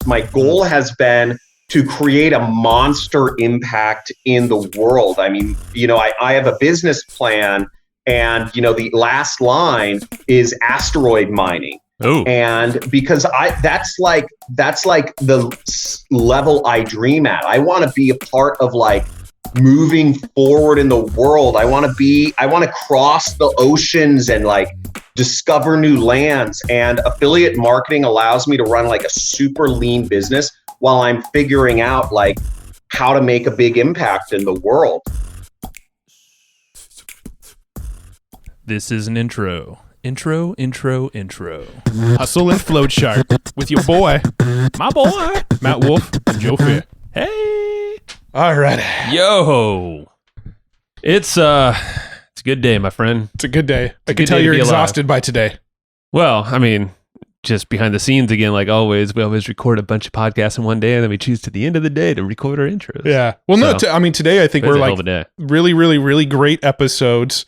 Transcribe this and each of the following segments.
my goal has been to create a monster impact in the world. I mean, I have a business plan, and, the last line is asteroid mining. Oh. And because that's like the level I dream at. I want to be a part of like moving forward in the world. I want to cross the oceans and like discover new lands. And affiliate marketing allows me to run like a super lean business while I'm figuring out like how to make a big impact in the world. This is an intro. Intro. Hustle and Flowchart with your boy, My boy, Matt Wolf and Joe Fair. hey. All right. Yo. It's a good day, my friend. It's a good day. I good can tell day to you're be alive. exhausted by today. Well, I mean, just behind the scenes again, like always, we always record a bunch of podcasts in one day, and then we choose to the end of the day to record our intros. Yeah. Well, today I think we're like really, really, really great episodes.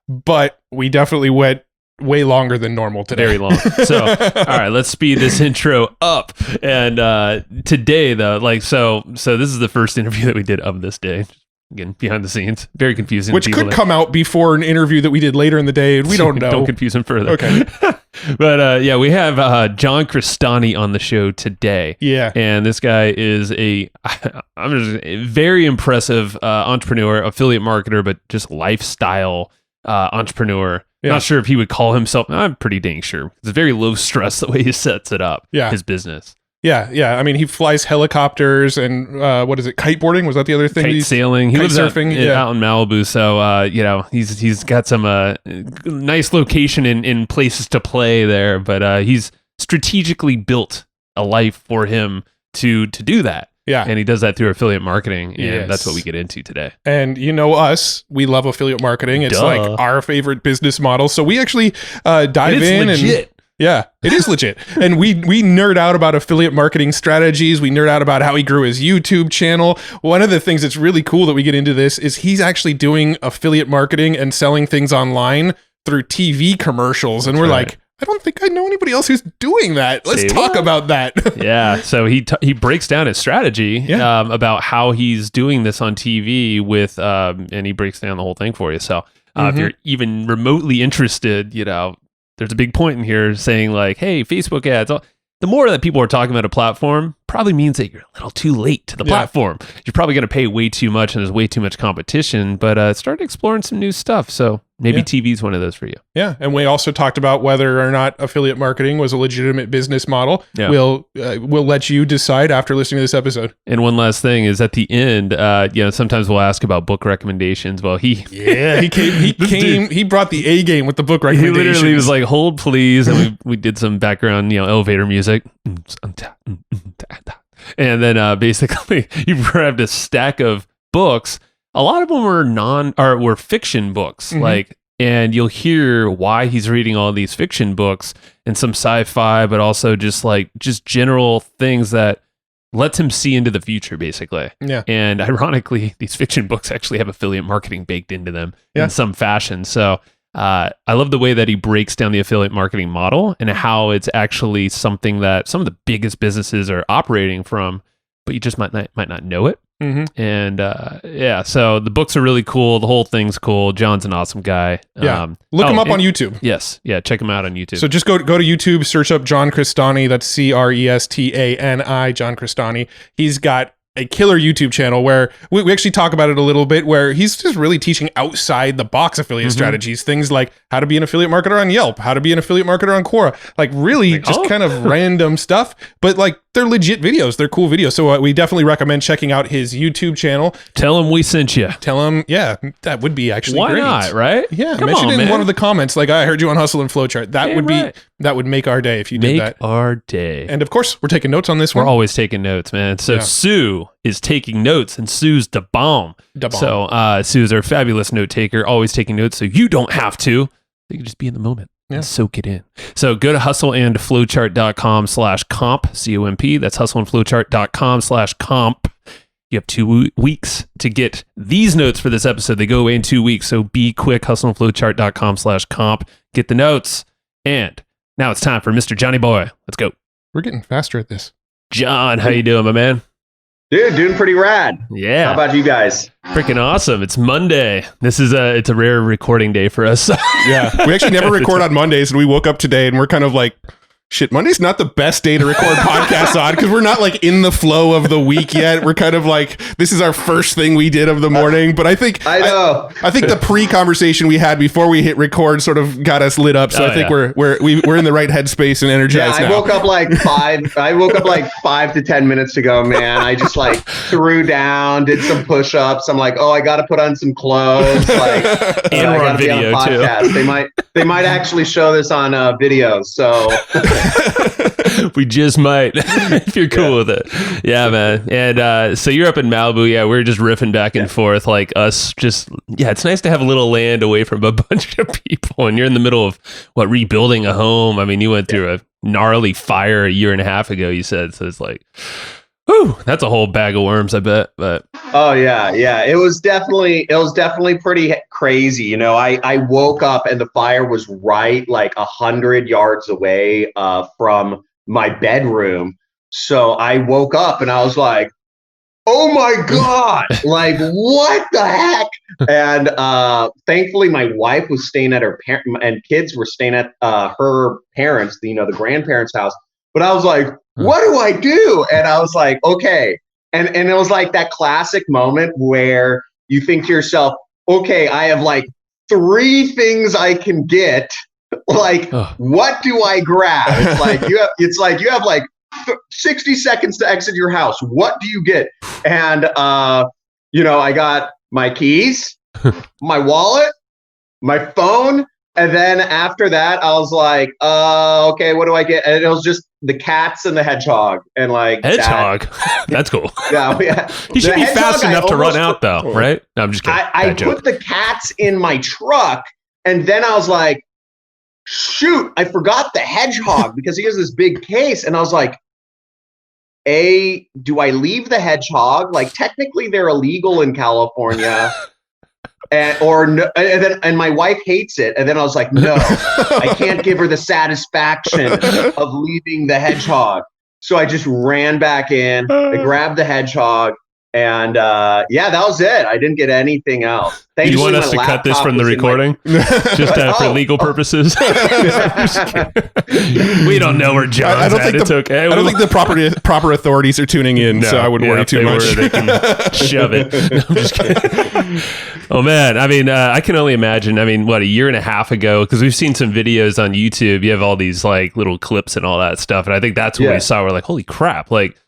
But we definitely went way longer than normal today. Very long. So, all right, let's speed this intro up. And today, though, so this is the first interview that we did of this day. Again, behind the scenes, very confusing. Which could come out before an interview that we did later in the day. We don't know. Don't confuse them further. Okay. But we have John Crestani on the show today. Yeah. And this guy is a very impressive entrepreneur, affiliate marketer, but just lifestyle entrepreneur. Yeah. Not sure if he would call himself. I'm pretty dang sure. It's very low stress the way he sets it up. Yeah. His business. Yeah. I mean, he flies helicopters and what is it? Kiteboarding? Was that the other thing? Kite sailing. He kite lives surfing. out in Malibu. So, he's got some nice location in places to play there. But he's strategically built a life for him to do that. Yeah. And he does that through affiliate marketing. And Yes. that's what we get into today. And you know us, we love affiliate marketing. It's like our favorite business model. So we actually dive in legit. Yeah, it is legit. And we nerd out about affiliate marketing strategies. We nerd out about how he grew his YouTube channel. One of the things that's really cool that we get into this is he's actually doing affiliate marketing and selling things online through TV commercials. And we're like, I don't think I know anybody else who's doing that. Let's talk about that. Yeah. So he breaks down his strategy about how he's doing this on TV with, and he breaks down the whole thing for you. So if you're even remotely interested, there's a big point in here saying like, hey, Facebook ads. The more that people are talking about a platform probably means that you're a little too late to the platform. You're probably going to pay way too much and there's way too much competition, but start exploring some new stuff. So maybe TV is one of those for you. Yeah. And we also talked about whether or not affiliate marketing was a legitimate business model. Yeah. We'll let you decide after listening to this episode. And one last thing is at the end, sometimes we'll ask about book recommendations. Well, he brought the A game with the book recommendations. He literally was like, hold please. And we did some background, elevator music. And then basically he grabbed a stack of books. A lot of them were fiction books, and you'll hear why he's reading all these fiction books and some sci-fi, but also just general things that lets him see into the future, basically. Yeah. And ironically, these fiction books actually have affiliate marketing baked into them in some fashion. So I love the way that he breaks down the affiliate marketing model and how it's actually something that some of the biggest businesses are operating from, but you just might not know it. Mm-hmm. And so the books are really cool. The whole thing's cool. John's an awesome guy. Yeah. Look him up on YouTube. Yes. Yeah. Check him out on YouTube. So just go to YouTube, search up John Crestani. That's Crestani, John Crestani. He's got a killer YouTube channel where we actually talk about it a little bit, where he's just really teaching outside the box affiliate strategies, things like how to be an affiliate marketer on Yelp, how to be an affiliate marketer on Quora, like really kind of random stuff, but like they're legit videos. They're cool videos. So we definitely recommend checking out his YouTube channel. Tell him we sent you. Tell him, that would be actually Why great. not, right? Yeah, mention it in one of the comments. Like, I heard you on Hustle and Flowchart. That would make our day if you did that. Make our day. And of course, we're taking notes on this one. We're always taking notes, man. So Sue is taking notes, and Sue's the bomb. So Sue's our fabulous note taker, always taking notes, so you don't have to. You can just be in the moment. And soak it in. So go to hustleandflowchart.com/comp, COMP. That's hustleandflowchart.com/comp. You have 2 weeks to get these notes for this episode. They go away in 2 weeks. So be quick, hustleandflowchart.com/comp. Get the notes. And now it's time for Mr. Johnny Boy. Let's go. We're getting faster at this. John, how you doing, my man? Dude, doing pretty rad. Yeah. How about you guys? Freaking awesome. It's Monday. It's a rare recording day for us. Yeah. We actually never record on Mondays, and we woke up today and we're kind of like, shit, Monday's not the best day to record podcasts on because we're not like in the flow of the week yet. We're kind of like, this is our first thing we did of the morning. But I think I think the pre-conversation we had before we hit record sort of got us lit up. So I think we're in the right headspace and energized. Yeah, I woke up like 5 to 10 minutes ago, man. I just like threw down, did some push-ups. I'm like, oh, I got to put on some clothes. Like, and we're on video too. They might actually show this on video. So. We just might if you're cool with it. Yeah, man. And so you're up in Malibu. Yeah, we're just riffing back and forth like us. Just it's nice to have a little land away from a bunch of people. And you're in the middle of rebuilding a home. I mean, you went through a gnarly fire a year and a half ago, you said. So it's like, whew, that's a whole bag of worms, I bet. But oh yeah, it was definitely pretty crazy. You know, I woke up and the fire was right like 100 yards away from my bedroom. So I woke up and I was like, oh my God, like what the heck? And thankfully my wife was staying at her and kids were staying at her parents, the grandparents' house. But I was like, what do I do? And I was like, okay. And it was like that classic moment where you think to yourself, okay, I have like 3 things I can get. Like, what do I grab? It's like you have like 60 seconds to exit your house. What do you get? And I got my keys, my wallet, my phone. And then after that, I was like, okay, what do I get? And it was just the cats and the hedgehog. And like hedgehog, that's cool. Yeah. He should be fast enough to run out, though, right? No, I'm just kidding. I put the cats in my truck, and then I was like, shoot, I forgot the hedgehog because he has this big case. And I was like, do I leave the hedgehog? Like technically they're illegal in California. And my wife hates it. And then I was like, no, I can't give her the satisfaction of leaving the hedgehog. So I just ran back in, I grabbed the hedgehog, and that was it. I didn't get anything else. Do you want us to cut this from the recording? Just for legal purposes? We don't know where John's at. It's okay. I don't think the proper authorities are tuning in, so I wouldn't worry too much. They can shove it. No, I'm just kidding. Oh, man. I mean, I can only imagine. I mean, a year and a half ago, because we've seen some videos on YouTube. You have all these like little clips and all that stuff. And I think that's what we saw. We're like, holy crap. Like,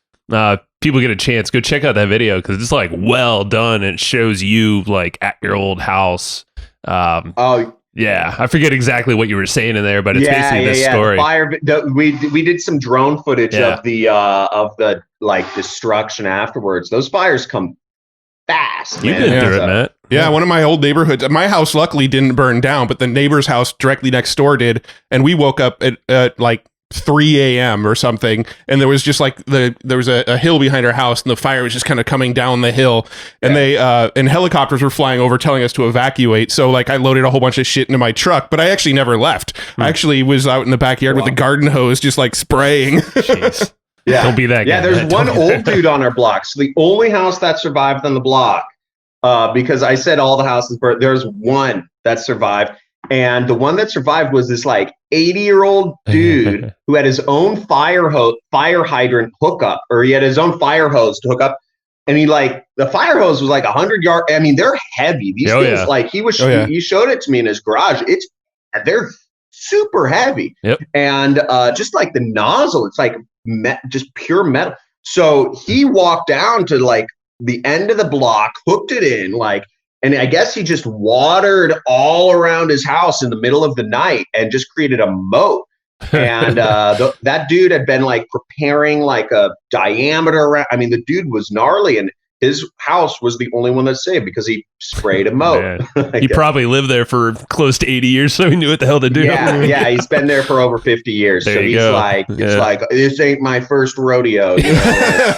people get a chance, go check out that video because it's like well done. And it shows you like at your old house. Yeah, I forget exactly what you were saying in there, but it's basically this story. The fire. We did some drone footage of the like destruction afterwards. Those fires come fast. You've been through it, Matt. Yeah, one of my old neighborhoods. My house luckily didn't burn down, but the neighbor's house directly next door did, and we woke up at like 3 a.m. or something, and there was just like there was a hill behind our house, and the fire was just kind of coming down the hill, and and helicopters were flying over telling us to evacuate. So like I loaded a whole bunch of shit into my truck, but I actually never left. I actually was out in the backyard with a garden hose just like spraying. Jeez. Yeah, don't be that guy. Yeah, there's one old dude on our block. So the only house that survived on the block, because I said all the houses burned, there's one that survived. And the one that survived was this like 80-year-old dude who had his own fire hydrant hookup, or he had his own fire hose to hook up. And the fire hose was like 100 yards. I mean, they're heavy. These things, like he showed it to me in his garage. They're super heavy. Yep. And just like the nozzle, it's like just pure metal. So he walked down to like the end of the block, hooked it in, and I guess he just watered all around his house in the middle of the night and just created a moat. And that dude had been like preparing like a diameter around. I mean, the dude was gnarly, and his house was the only one that saved because he sprayed a moat. He probably lived there for close to 80 years, so he knew what the hell to do. Yeah, he's been there for over 50 years. There so he's like, it's like, this ain't my first rodeo. You know?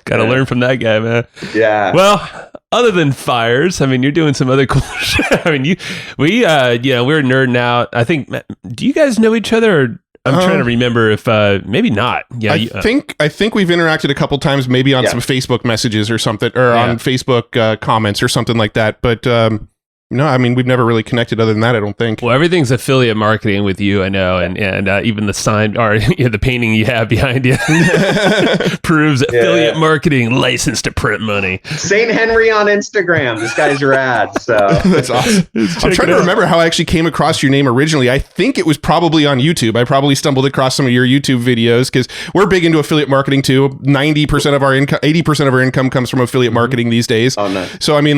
Got to learn from that guy, man. Yeah. Well, other than fires, I mean, you're doing some other cool shit. I mean, we were nerding out. I think, do you guys know each other? Or I'm trying to remember if maybe not. Yeah, I think we've interacted a couple times, maybe on some Facebook messages or something, or on Facebook comments or something like that. But no, I mean, we've never really connected other than that, I don't think. Well, everything's affiliate marketing with you, I know, and even the sign or the painting you have behind you proves affiliate marketing, license to print money. St. Henry on Instagram. This guy's rad. So that's awesome. I'm trying to remember how I actually came across your name originally. I think it was probably on YouTube. I probably stumbled across some of your YouTube videos because we're big into affiliate marketing too. 90% of our income, 80% of our income comes from affiliate marketing these days. Oh, nice. So I mean,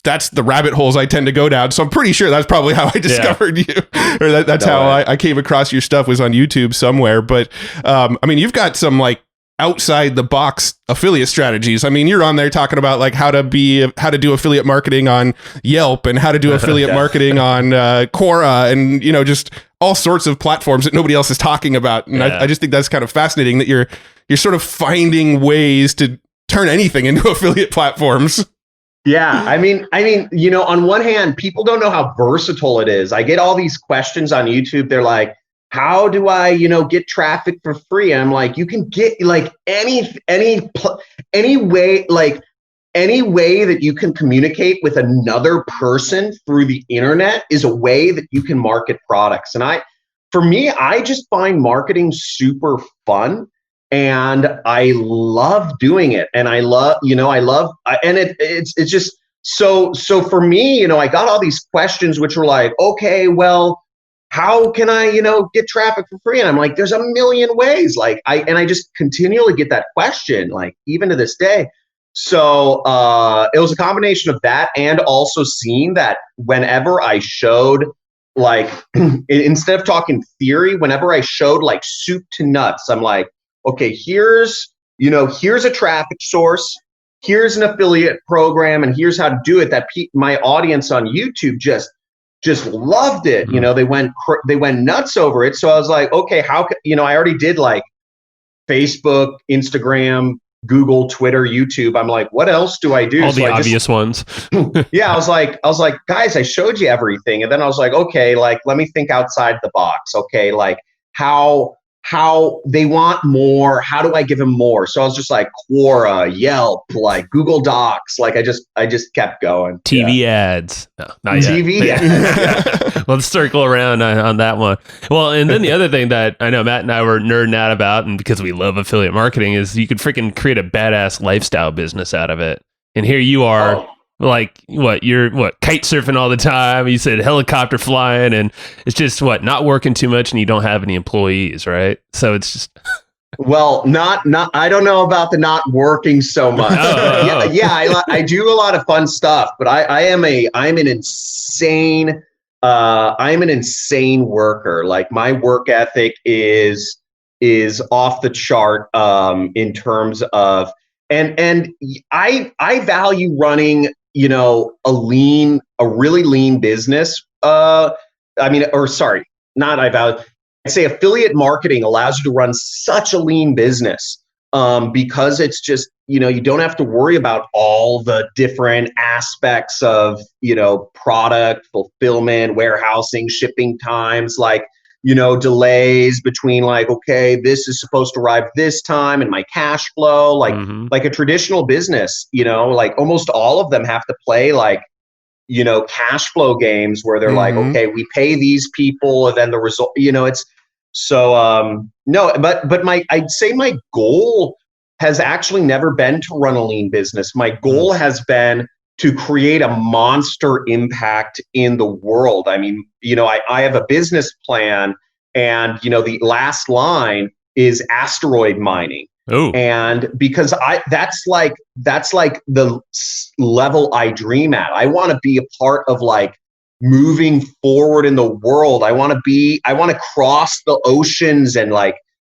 that's the rabbit holes I tend to go down. So I'm pretty sure that's probably how I discovered you, or that's how I came across your stuff was on YouTube somewhere. But I mean, you've got some outside the box affiliate strategies. I mean, you're on there talking about how to do affiliate marketing on Yelp and how to do affiliate marketing on Quora and just all sorts of platforms that nobody else is talking about. And I just think that's kind of fascinating that you're sort of finding ways to turn anything into affiliate platforms. Yeah, I mean, on one hand, people don't know how versatile it is. I get all these questions on YouTube. They're like, how do I, get traffic for free? And I'm like, you can get any way, any way that you can communicate with another person through the internet is a way that you can market products. And for me, I just find marketing super fun. And I love doing it. And it's just, so for me, I got all these questions, which were like, okay, well, how can I, get traffic for free? And I'm like, there's a million ways. I just continually get that question, even to this day. So it was a combination of that and also seeing that whenever I showed, instead of talking theory, whenever I showed soup to nuts, I'm like, okay, here's a traffic source, here's an affiliate program, and here's how to do it. That my audience on YouTube just loved it. They went nuts over it. So I was like, okay, how can I already did Facebook, Instagram, Google, Twitter, YouTube. I'm like, what else do I do? All the obvious ones. Yeah, I was like, guys, I showed you everything, and then I was like, okay, let me think outside the box. Okay, how they want more, how do I give them more? So I was just like Quora, Yelp, Google Docs, I just kept going. TV ads. No, not yet. TV ads. Let's circle around on that one. Well, and then the other thing that I know Matt and I were nerding out about, and because we love affiliate marketing, is you could freaking create a badass lifestyle business out of it. And here you are, you're kite surfing all the time. You said helicopter flying, and it's just not working too much, and you don't have any employees, right? So it's just well, not. I don't know about the not working so much. I do a lot of fun stuff, but I'm an insane worker. My work ethic is off the chart in terms of and I value running a really lean business. I'd say affiliate marketing allows you to run such a lean business because it's just, you don't have to worry about all the different aspects of, product fulfillment, warehousing, shipping times, delays between okay, this is supposed to arrive this time and my cash flow, like a traditional business, almost all of them have to play cash flow games where they're okay, we pay these people and then the result, it's so, no, but I'd say my goal has actually never been to run a lean business. My goal has been to create a monster impact in the world. I mean, I have a business plan, and the last line is asteroid mining. Oh. And because that's the level I dream at. I want to be a part of moving forward in the world. I want to cross the oceans and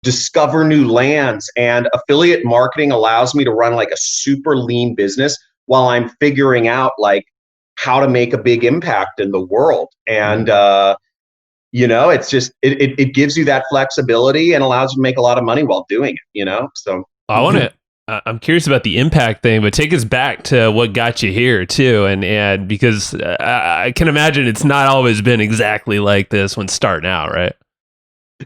discover new lands. And affiliate marketing allows me to run a super lean business while I'm figuring out how to make a big impact in the world. And it's just it gives you that flexibility and allows you to make a lot of money while doing it. So I'm curious about the impact thing, but take us back to what got you here too, and because I can imagine it's not always been exactly like this when starting out, right?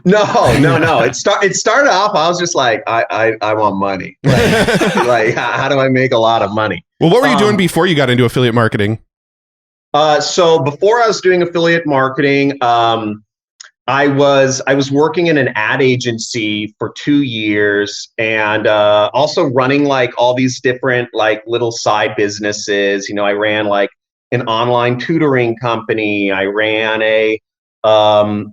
No. It started off, I was just like, I want money. Like, how do I make a lot of money? Well, what were you doing before you got into affiliate marketing? So before I was doing affiliate marketing, I was working in an ad agency for 2 years, and also running like all these different like little side businesses. I ran like an online tutoring company. I ran a I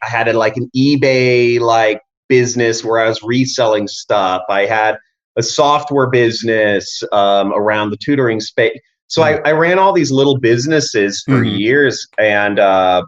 had like an eBay like business where I was reselling stuff. I had a software business around the tutoring space. So I ran all these little businesses for years, and I'd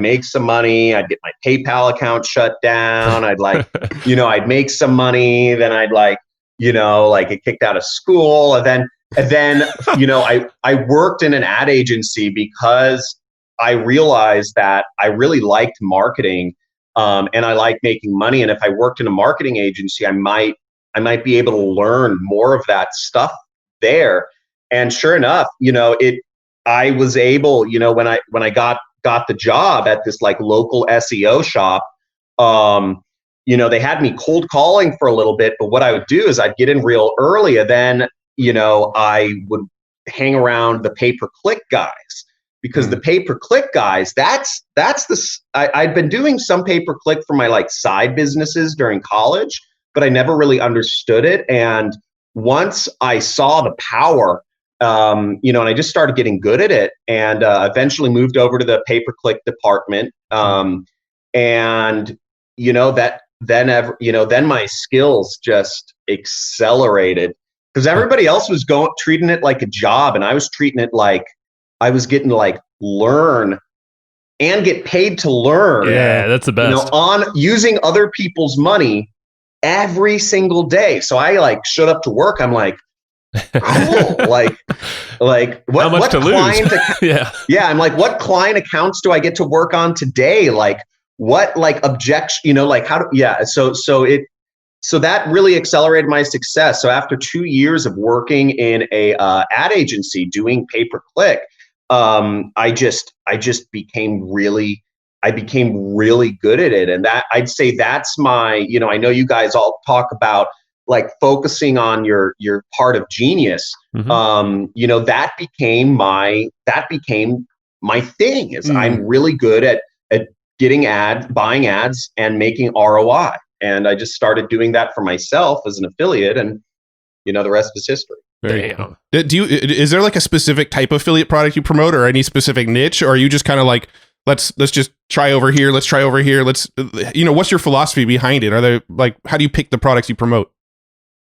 make some money. I'd get my PayPal account shut down. I'd like, I'd make some money. Then I'd like, get kicked out of school. And then I worked in an ad agency because I realized that I really liked marketing, and I liked making money. And if I worked in a marketing agency, I might be able to learn more of that stuff there. And sure enough, I was able, when I got the job at this like local SEO shop, they had me cold calling for a little bit. But what I would do is I'd get in real early, and then I would hang around the pay-per-click guys, because the pay-per-click guys, I'd been doing some pay-per-click for my like side businesses during college, but I never really understood it. And once I saw the power, and I just started getting good at it, and eventually moved over to the pay-per-click department. Then my skills just accelerated, because everybody else was treating it like a job, and I was treating it like I was getting to like learn and get paid to learn. Yeah, that's the best. On using other people's money every single day. So I like showed up to work. I'm like, cool. like how much what to client lose? Yeah. I'm like, what client accounts do I get to work on today? Like what like objection, like how do, so that really accelerated my success. So after 2 years of working in a ad agency doing pay-per-click, I became really good at it. And that, I'd say that's my, I know you guys all talk about like focusing on your part of genius. That became my thing, is I'm really good at buying ads and making ROI. And I just started doing that for myself as an affiliate, and the rest is history. Damn. Is there like a specific type of affiliate product you promote, or any specific niche, or are you just kind of like, let's just try over here, let's try over here, what's your philosophy behind it? Are there like, how do you pick the products you promote?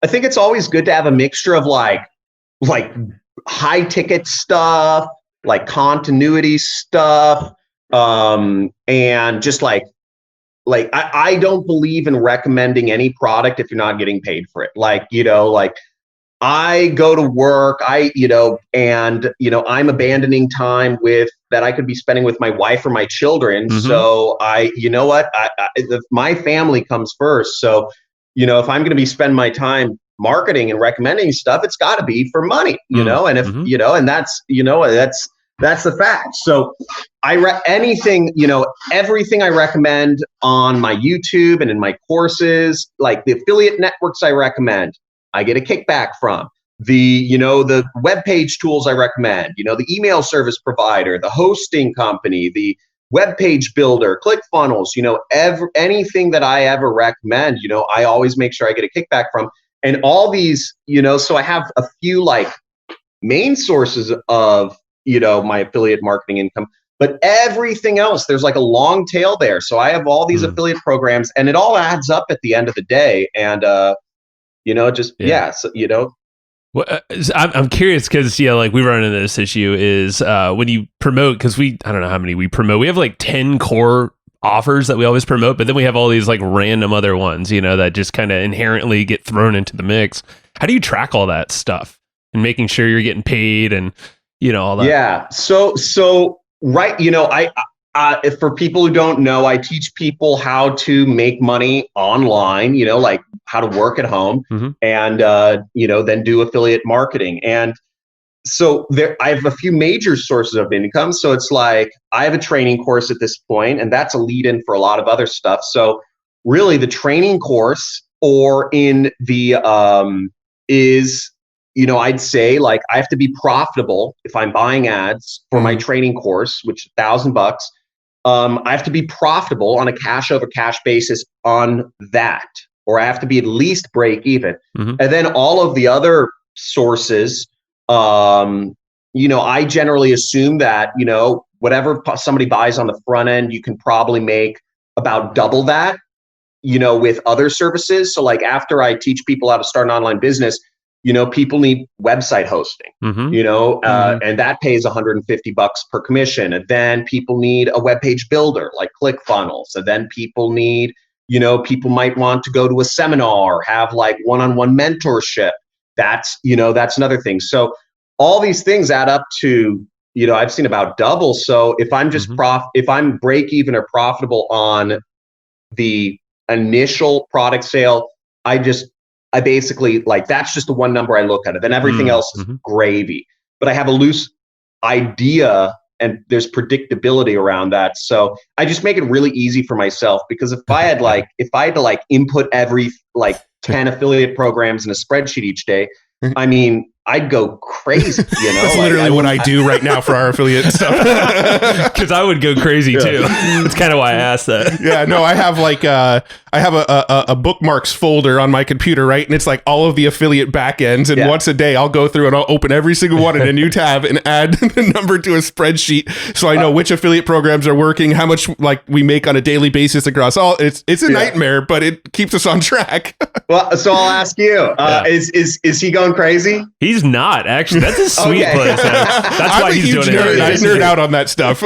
I think it's always good to have a mixture of like high ticket stuff, like continuity stuff, and just like I don't believe in recommending any product if you're not getting paid for it. Like, I go to work, and I'm abandoning time that I could be spending with my wife or my children. So my family comes first. So, if I'm going to be spending my time marketing and recommending stuff, it's got to be for money, and if, and that's the fact. So everything I recommend on my YouTube and in my courses, like the affiliate networks I recommend, I get a kickback from. The web page tools I recommend, the email service provider, the hosting company, the web page builder, ClickFunnels, anything that I ever recommend, I always make sure I get a kickback from. And all these, so I have a few like main sources of, my affiliate marketing income, but everything else, there's like a long tail there. So I have all these affiliate programs, and it all adds up at the end of the day. And, Well, I'm curious because like we run into this issue is when you promote, because I don't know how many we promote. We have like 10 core offers that we always promote, but then we have all these like random other ones, that just kind of inherently get thrown into the mix. How do you track all that stuff and making sure you're getting paid and all that? Yeah. So right. For people who don't know, I teach people how to make money online, like how to work at home, and, then do affiliate marketing. And so there, I have a few major sources of income. So it's like I have a training course at this point, and that's a lead in for a lot of other stuff. So really the training course or in the is, you know, I'd say like I have to be profitable if I'm buying ads for my training course, which is $1,000. I have to be profitable on a cash over cash basis on that, or I have to be at least break even. And then all of the other sources, you know, I generally assume that, you know, whatever somebody buys on the front end, you can probably make about double that, you know, with other services. So like after I teach people how to start an online business, you know, people need website hosting, you know, and that pays $150 per commission. And then people need a web page builder like ClickFunnels. And then people need, you know, people might want to go to a seminar, have like one-on-one mentorship. That's, you know, that's another thing. So all these things add up to, you know, I've seen about double. So if I'm just if I'm break even or profitable on the initial product sale, I basically like, that's just the one number I look at it. Then everything else is gravy, but I have a loose idea and there's predictability around that. So I just make it really easy for myself, because if I had to input every like 10 affiliate programs in a spreadsheet each day, I mean, I'd go crazy, you know. That's literally what I do right now for our affiliate stuff. Because I would go crazy too. That's kind of why I asked that. Yeah, no, I have like I have a bookmarks folder on my computer, right? And it's like all of the affiliate backends. And once a day I'll go through and I'll open every single one in a new tab and add the number to a spreadsheet, so I know which affiliate programs are working, how much like we make on a daily basis across all. It's a nightmare, but it keeps us on track. Well, so I'll ask you, is he going crazy? He's not, actually. That's a sweet place. That's why he's doing it. I nerd out on that stuff.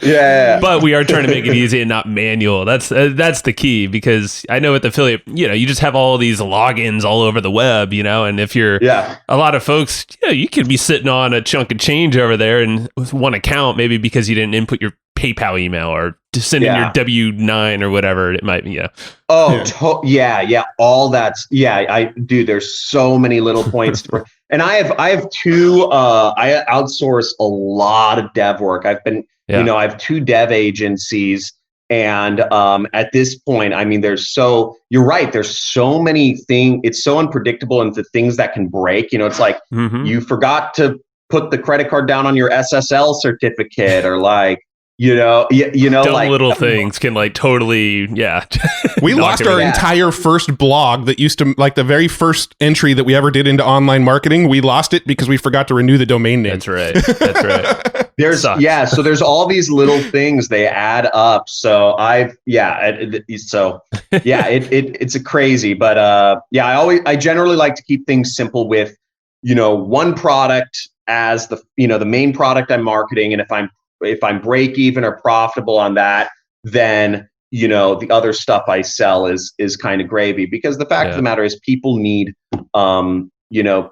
Yeah. But we are trying to make it easy and not manual. That's the key, because I know with affiliate, you know, you just have all these logins all over the web, you know, and if you're a lot of folks, you know, you could be sitting on a chunk of change over there and with one account, maybe because you didn't input your PayPal email or to send in your W-9 or whatever it might be. Yeah. Oh, all that's, I do. There's so many little points. And I have two, I outsource a lot of dev work. I've been, you know, I have 2 dev agencies. And at this point, I mean, you're right. There's so many things. It's so unpredictable, and the things that can break, you know, it's like you forgot to put the credit card down on your SSL certificate, or like, you know, dumb like little things can like totally, We lost our entire first blog that used to, like the very first entry that we ever did into online marketing. We lost it because we forgot to renew the domain name. That's right. That's right. So there's all these little things, they add up. So it's a crazy, but I generally like to keep things simple with, you know, one product as the, you know, the main product I'm marketing. And if I'm break even or profitable on that, then, you know, the other stuff I sell is kind of gravy, because the fact of the matter is people need, you know,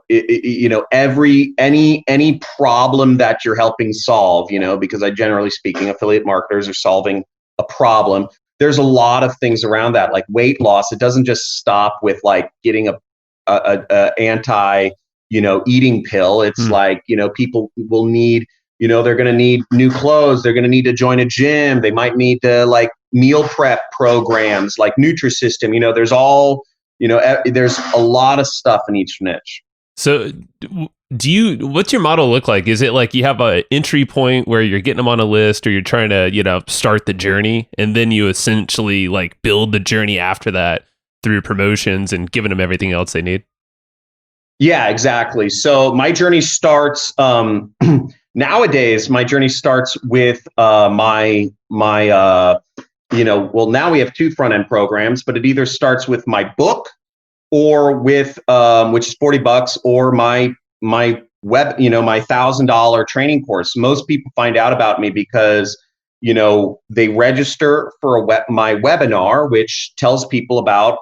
any problem that you're helping solve, you know, because generally speaking, affiliate marketers are solving a problem. There's a lot of things around that, like weight loss. It doesn't just stop with like getting a anti, you know, eating pill. It's like, you know, people will need, you know, they're going to need new clothes. They're going to need to join a gym. They might need to like meal prep programs like Nutrisystem. You know, there's a lot of stuff in each niche. So what's your model look like? Is it like you have an entry point where you're getting them on a list, or you're trying to, you know, start the journey, and then you essentially like build the journey after that through promotions and giving them everything else they need? Yeah, exactly. So my journey starts, nowadays, my journey starts with my you know, well, now we have 2 front end programs, but it either starts with my book or with which is $40, or my web, you know, my $1,000 training course. Most people find out about me because, you know, they register for my webinar, which tells people about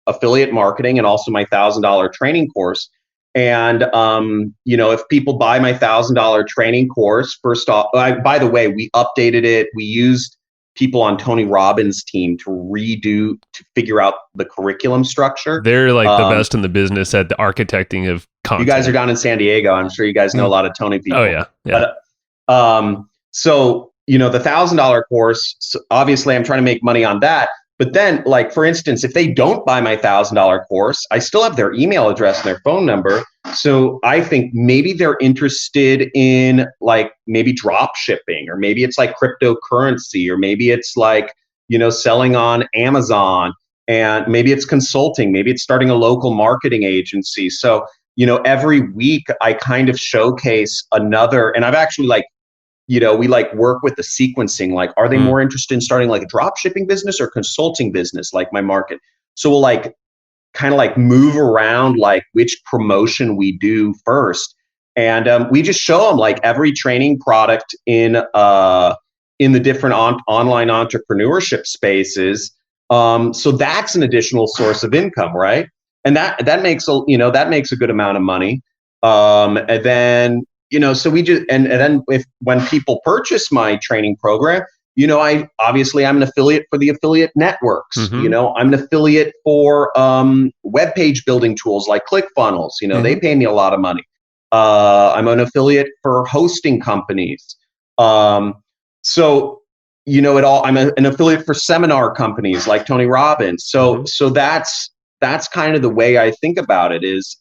affiliate marketing, and also my $1,000 training course. And, you know, if people buy my $1,000 training course, first off, by the way, we updated it. We used people on Tony Robbins' team to figure out the curriculum structure. They're like the best in the business at the architecting of content. You guys are down in San Diego. I'm sure you guys know a lot of Tony people. Oh yeah. Yeah. But, so, the $1,000 course, so obviously I'm trying to make money on that. But then, like, for instance, if they don't buy my $1,000 course, I still have their email address and their phone number. So I think maybe they're interested in like maybe drop shipping, or maybe it's like cryptocurrency, or maybe it's like, selling on Amazon, and maybe it's consulting, maybe it's starting a local marketing agency. So, every week I kind of showcase another, and I've actually like, we like work with the sequencing, like, are they more interested in starting like a drop shipping business or consulting business, like my market? So we'll like kind of like move around like which promotion we do first. And we just show them like every training product in the different online entrepreneurship spaces. So that's an additional source of income, right? And that makes a good amount of money. And then, so we just, and then when people purchase my training program, I'm an affiliate for the affiliate networks. I'm an affiliate for web page building tools like ClickFunnels. They pay me a lot of money. I'm an affiliate for hosting companies. So I'm an affiliate for seminar companies like Tony Robbins. So that's kind of the way I think about it is.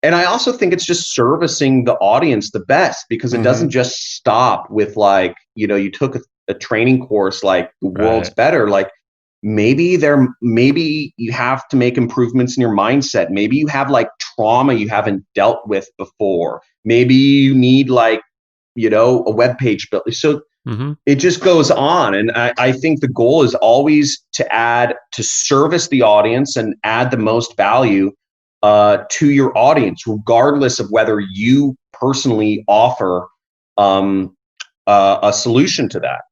And I also think it's just servicing the audience the best, because it doesn't just stop with like, you took a training course, like the world's better. Like maybe you have to make improvements in your mindset. Maybe you have like trauma you haven't dealt with before. Maybe you need like, a web page built. So it just goes on. And I think the goal is always to service the audience and add the most value to your audience, regardless of whether you personally offer a solution to that.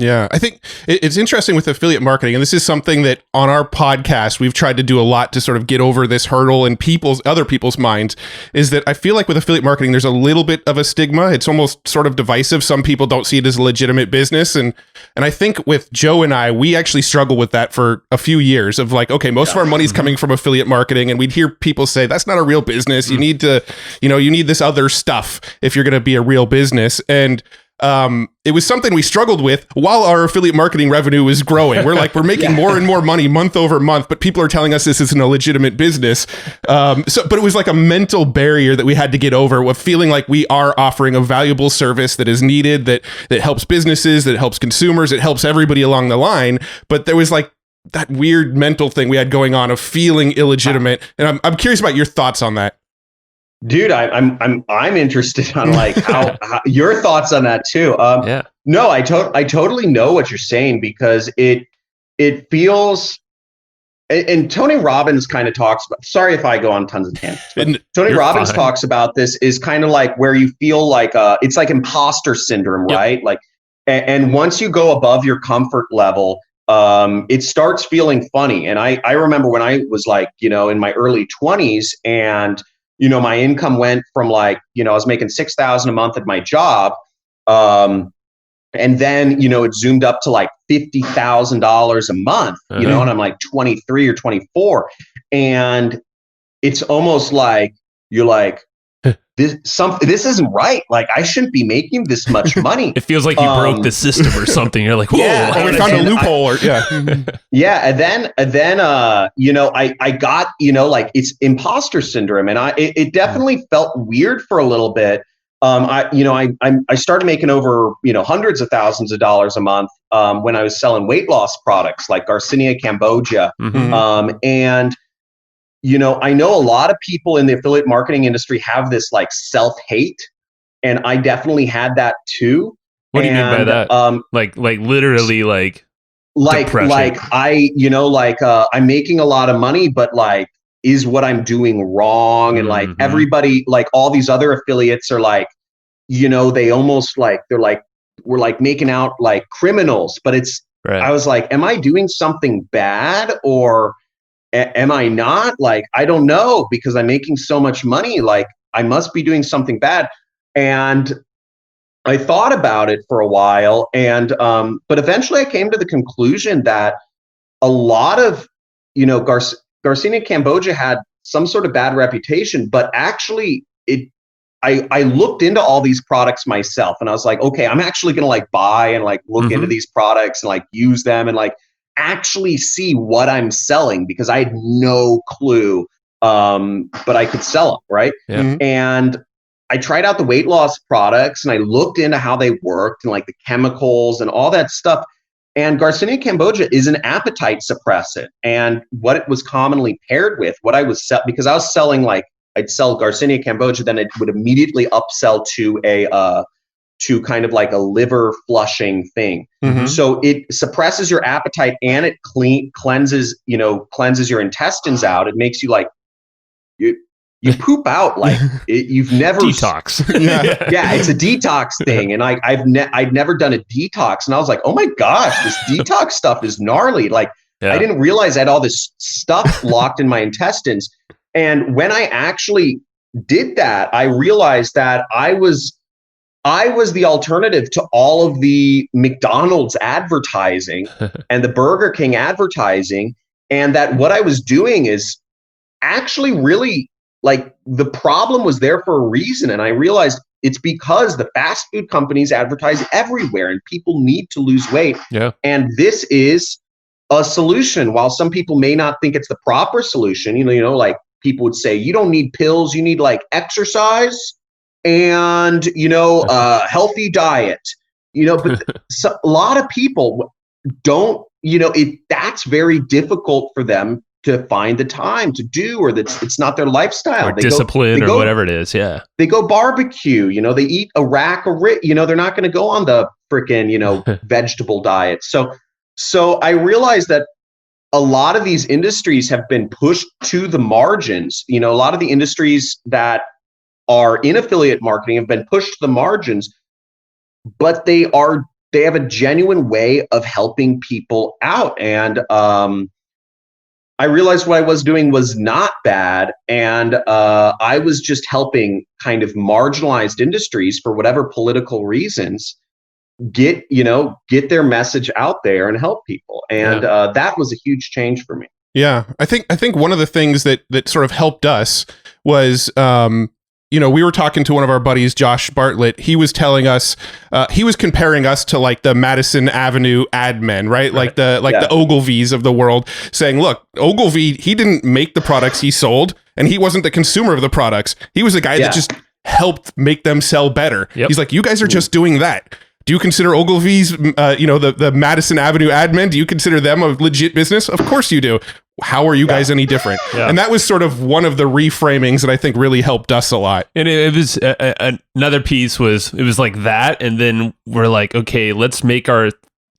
Yeah, I think it's interesting with affiliate marketing, and this is something that on our podcast we've tried to do a lot to sort of get over this hurdle in other people's minds, is that I feel like with affiliate marketing there's a little bit of a stigma. It's almost sort of divisive. Some people don't see it as a legitimate business, and I think with Joe and I, we actually struggle with that for a few years of like, okay, most of our money's coming from affiliate marketing, and we'd hear people say that's not a real business. You need to, you need this other stuff if you're going to be a real business. And it was something we struggled with while our affiliate marketing revenue was growing. We're making more and more money month over month, but people are telling us this isn't a legitimate business. But it was like a mental barrier that we had to get over, with feeling like we are offering a valuable service that is needed, that helps businesses, that helps consumers, it helps everybody along the line. But there was like that weird mental thing we had going on of feeling illegitimate. And I'm curious about your thoughts on that. Dude, I'm interested on like how your thoughts on that too. No, I totally know what you're saying, because it feels, and Tony Robbins kind of talks about, sorry if I go on tons of tangents, but Tony Robbins talks about this is kind of like where you feel like it's like imposter syndrome, right? Like, and once you go above your comfort level, it starts feeling funny. And I remember when I was like, in my early 20s, and my income went from like, I was making $6,000 a month at my job. And then, it zoomed up to like $50,000 a month, and I'm like 23 or 24. And it's almost like, you're like, this isn't right. Like, I shouldn't be making this much money. It feels like you broke the system or something. You're like, whoa, we found a loophole. Yeah. And then, I got, like it's imposter syndrome, and it definitely felt weird for a little bit. I started making over, hundreds of thousands of dollars a month, when I was selling weight loss products like Garcinia Cambogia. And I know a lot of people in the affiliate marketing industry have this like self-hate, and I definitely had that too. What do you mean by that? Like literally like depression. I'm making a lot of money, but like, is what I'm doing wrong? And like everybody, like all these other affiliates are like, they almost like, they're like, we're like making out like criminals, but it's, I was like, am I doing something bad, or am I not? Like, I don't know, because I'm making so much money. Like, I must be doing something bad. And I thought about it for a while, and but eventually I came to the conclusion that a lot of, Garcinia Cambogia had some sort of bad reputation, but actually I looked into all these products myself, and I was like, okay, I'm actually going to like buy and like look into these products and like use them and like actually see what I'm selling, because I had no clue, but I could sell them, right? Yeah. And I tried out the weight loss products and I looked into how they worked and like the chemicals and all that stuff. And Garcinia Cambogia is an appetite suppressant. And what it was commonly paired with, what I was because I was selling like, I'd sell Garcinia Cambogia, then it would immediately upsell to to kind of like a liver flushing thing. So it suppresses your appetite and it cleanses your intestines out. It makes you like, you poop out like you've never detox. Yeah, it's a detox thing, and I'd never done a detox, and I was like, oh my gosh, this detox stuff is gnarly. Like I didn't realize I had all this stuff locked in my intestines, and when I actually did that, I realized that I was the alternative to all of the McDonald's advertising and the Burger King advertising, and that what I was doing is actually really, like, the problem was there for a reason. And I realized it's because the fast food companies advertise everywhere and people need to lose weight. Yeah. And this is a solution. While some people may not think it's the proper solution, like people would say, you don't need pills, you need like exercise and, healthy diet, but a lot of people don't, that's very difficult for them to find the time to do, or it's not their lifestyle. Or discipline or whatever it is. Yeah. They go barbecue, they eat a rack of they're not going to go on the freaking, vegetable diet. So I realized that a lot of these industries have been pushed to the margins. A lot of the industries that are in affiliate marketing have been pushed to the margins, but they have a genuine way of helping people out. And, I realized what I was doing was not bad, and I was just helping kind of marginalized industries, for whatever political reasons, get their message out there and help people. And that was a huge change for me. Yeah, I think one of the things that sort of helped us was, we were talking to one of our buddies, Josh Bartlett. He was telling us, he was comparing us to like the Madison Avenue ad men, right? Like the Ogilvies of the world, saying, look, Ogilvy, he didn't make the products he sold, and he wasn't the consumer of the products. He was the guy that just helped make them sell better. Yep. He's like, you guys are just doing that. Do you consider Ogilvy's, the Madison Avenue ad men, do you consider them a legit business? Of course you do. How are you guys any different? And that was sort of one of the reframings that I think really helped us a lot. And it was another piece was like that. And then we're like, okay, let's make our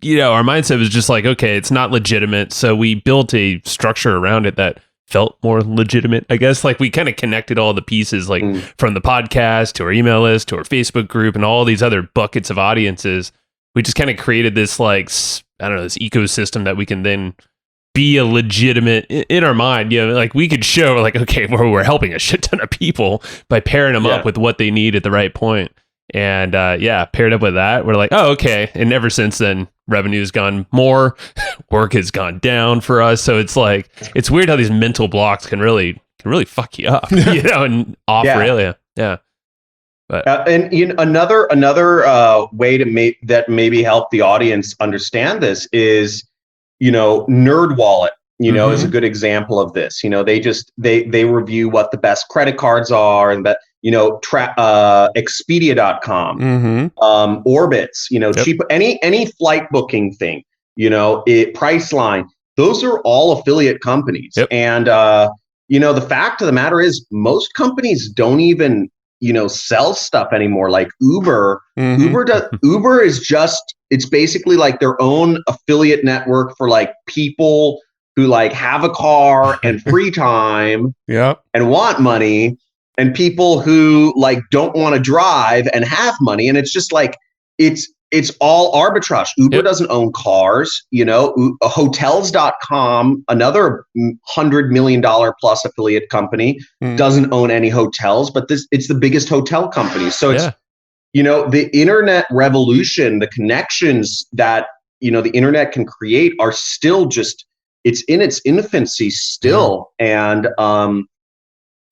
mindset was just like, okay, it's not legitimate. So we built a structure around it that felt more legitimate, I guess. Like we kind of connected all the pieces, like from the podcast to our email list to our Facebook group and all these other buckets of audiences. We just kind of created this this ecosystem that we can then be a legitimate in our mind, like we could show like, okay, we're helping a shit ton of people by pairing them up with what they need at the right point. And paired up with that, we're like, oh, okay. And ever since then, revenue's gone more, work has gone down for us. So it's like, it's weird how these mental blocks can really fuck you up, and off rail. Yeah. But and another way to that maybe help the audience understand this is, NerdWallet, is a good example of this. They review what the best credit cards are, and that, Expedia.com, Orbitz, cheap, any flight booking thing, Priceline, those are all affiliate companies. Yep. And, the fact of the matter is most companies don't even, sell stuff anymore. Like Uber, Uber is just, it's basically like their own affiliate network for like people who like have a car and free time and want money, and people who like don't want to drive and have money. And it's just like, it's all arbitrage. Uber doesn't own cars, hotels.com, another $100 million plus affiliate company, doesn't own any hotels, but it's the biggest hotel company. So it's, the internet revolution, the connections that, the internet can create are still just, it's in its infancy still. And,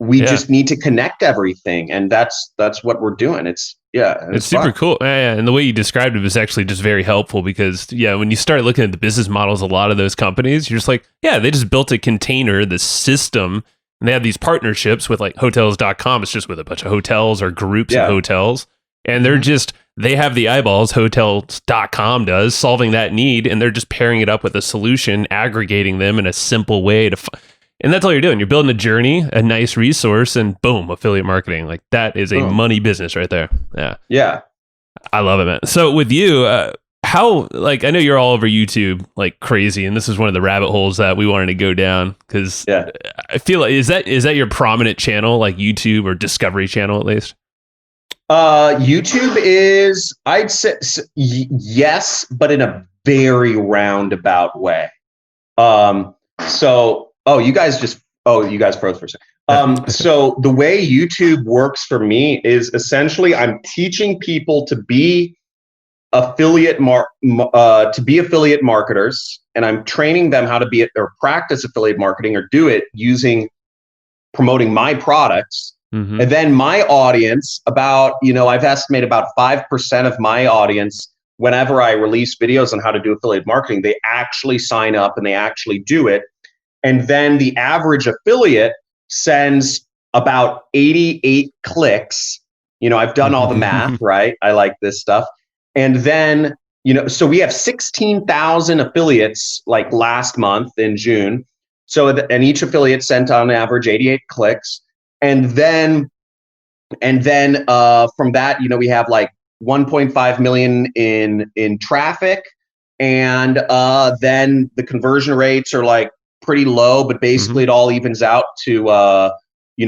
we just need to connect everything. And that's what we're doing. It's super fun. cool. Yeah, and the way you described it was actually just very helpful because, when you start looking at the business models, a lot of those companies, you're just like, they just built a container, the system, and they have these partnerships with like hotels.com. It's just with a bunch of hotels or groups of hotels. And they're they have the eyeballs, hotels.com does, solving that need. And they're just pairing it up with a solution, aggregating them in a simple way and that's all you're doing. You're building a journey, a nice resource, and boom, affiliate marketing. Like that is a money business right there. Yeah. Yeah. I love it, man. So with you, how, like, I know you're all over YouTube like crazy, and this is one of the rabbit holes that we wanted to go down because I feel like, is that your prominent channel, like YouTube or Discovery Channel at least? YouTube is, I'd say yes, but in a very roundabout way. You guys froze for a second. So the way YouTube works for me is essentially I'm teaching people to be affiliate marketers, and I'm training them how to be or practice affiliate marketing or do it using promoting my products. And then my audience, I've estimated about 5% of my audience, whenever I release videos on how to do affiliate marketing, they actually sign up and they actually do it. And then the average affiliate sends about 88 clicks. I've done all the math, right? I like this stuff. And then, so we have 16,000 affiliates like last month in June. So, and each affiliate sent on average 88 clicks. And then from that, we have like 1.5 million in traffic. And then the conversion rates are like pretty low, but basically it all evens out to,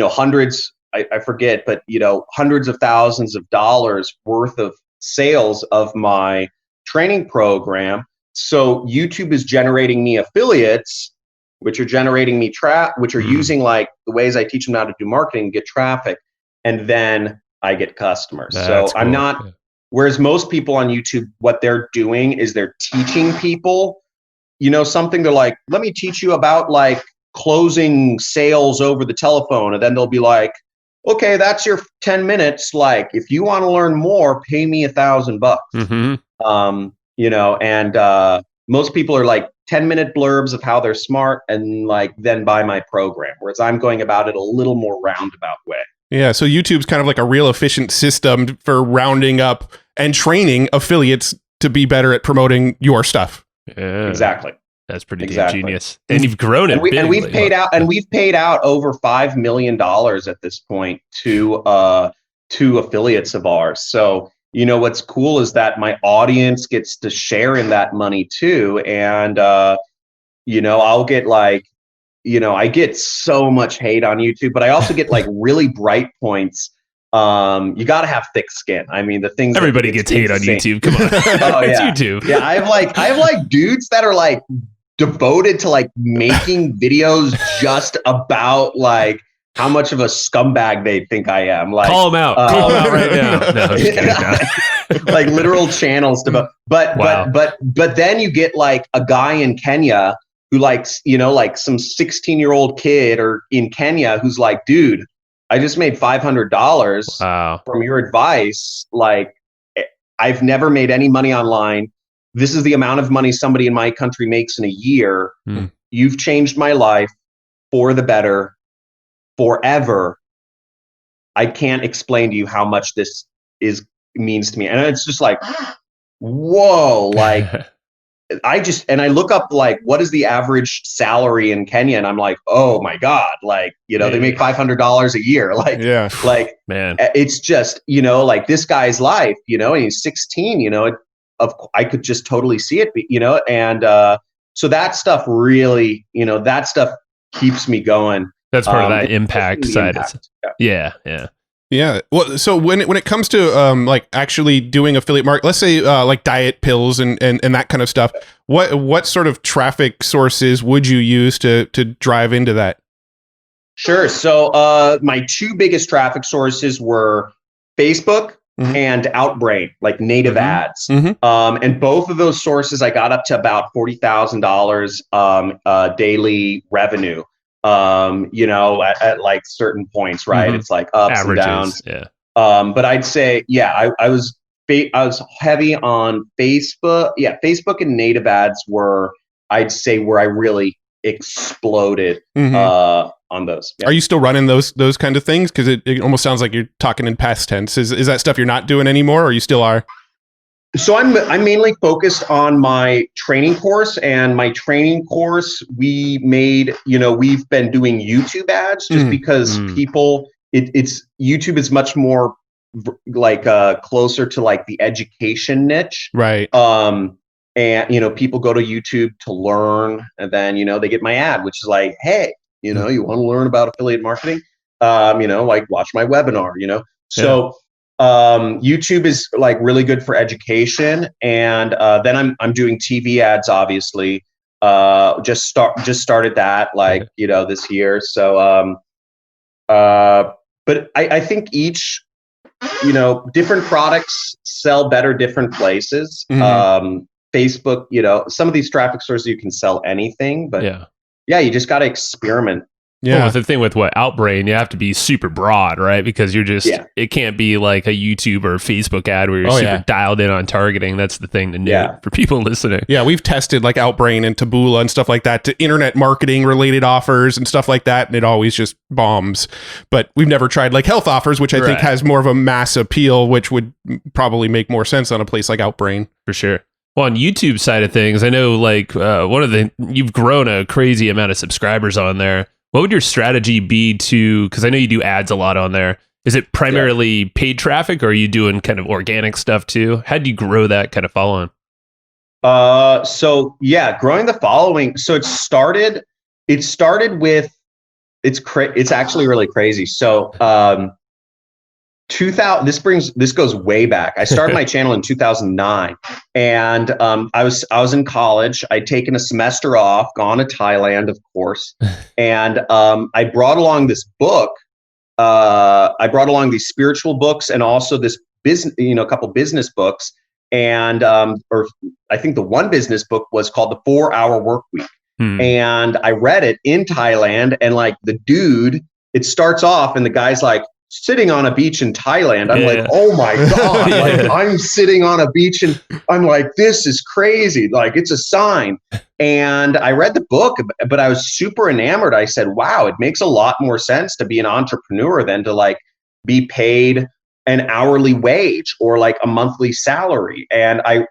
hundreds, I forget, but, hundreds of thousands of dollars worth of sales of my training program. So YouTube is generating me affiliates, which are generating me which are using like the ways I teach them how to do marketing, get traffic, and then I get customers. That's so I'm not, whereas most people on YouTube, what they're doing is they're teaching people, something. They're like, let me teach you about like closing sales over the telephone. And then they'll be like, okay, that's your 10 minutes. Like, if you want to learn more, pay me $1,000. And most people are like 10-minute blurbs of how they're smart and like then buy my program. Whereas I'm going about it a little more roundabout way. Yeah. So YouTube's kind of like a real efficient system for rounding up and training affiliates to be better at promoting your stuff. Yeah. Exactly. That's pretty damn genius. And you've grown it. And we've paid out over $5 million at this point to affiliates of ours. So, what's cool is that my audience gets to share in that money too. And, I'll get like, I get so much hate on YouTube, but I also get like really bright points. You got to have thick skin. I mean, the things everybody gets hate on YouTube. Come on. It's YouTube. Yeah. I have like dudes that are like devoted to like making videos just about like how much of a scumbag they think I am. Like, call them out. Call them out right now. No, I'm just kidding. Like literal channels to, but then you get like a guy in Kenya who likes, like some 16-year-old kid or in Kenya who's like, dude, I just made $500 from your advice. Like, I've never made any money online. This is the amount of money somebody in my country makes in a year. You've changed my life for the better forever. I can't explain to you how much this means to me. And it's just like, whoa, like I look up like, what is the average salary in Kenya? And I'm like, oh my God, like, they make $500 a year. Like, like, man, it's just, like this guy's life, and he's 16, I could just totally see it, and so that stuff really, that stuff keeps me going. That's part of that impact side. Yeah. Well, so when it comes to like actually doing affiliate market, let's say like diet pills and that kind of stuff, what sort of traffic sources would you use to drive into that? Sure. So my two biggest traffic sources were Facebook and Outbrain, like native ads. And both of those sources, I got up to about $40,000 daily revenue. at like certain points, right? It's like ups Averages, and downs. Yeah. But I'd say, I was heavy on Facebook. Yeah, Facebook and native ads were, I'd say, where I really exploded on those. Yeah. Are you still running those kind of things? Because it almost sounds like you're talking in past tense. Is that stuff you're not doing anymore, or you still are? So I'm mainly focused on my training course, and my training course we made, we've been doing YouTube ads just because people, it's YouTube is much more like closer to like the education niche. Right. And people go to YouTube to learn, and then, they get my ad, which is like, hey, you want to learn about affiliate marketing? Like watch my webinar, So YouTube is like really good for education. And then I'm doing TV ads, obviously. Just started that this year. So but I think each, different products sell better different places. Facebook, some of these traffic sources you can sell anything, but you just got to experiment. Yeah. Well, with the thing with Outbrain, you have to be super broad, right? Because you're just, it can't be like a YouTube or Facebook ad where you're super dialed in on targeting. That's the thing to know for people listening. Yeah, we've tested like Outbrain and Taboola and stuff like that to internet marketing related offers and stuff like that. And it always just bombs. But we've never tried like health offers, which I think has more of a mass appeal, which would probably make more sense on a place like Outbrain. For sure. Well, on YouTube side of things, I know like you've grown a crazy amount of subscribers on there. What would your strategy be because I know you do ads a lot on there. Is it primarily paid traffic, or are you doing kind of organic stuff too? How do you grow that kind of following? Growing the following. So it started with, it's actually really crazy. So, 2000, this goes way back. I started my channel in 2009, and I was in college. I'd taken a semester off, gone to Thailand, of course, and I brought along this book. I brought along these spiritual books and also this business, a couple business books, and or I think the one business book was called The 4-Hour Workweek, and I read it in Thailand, and like the dude, it starts off, and the guy's like, sitting on a beach in Thailand. I'm like, oh my God, like I'm sitting on a beach, and I'm like, this is crazy. Like it's a sign. And I read the book, but I was super enamored. I said, wow, it makes a lot more sense to be an entrepreneur than to like be paid an hourly wage or like a monthly salary. And I,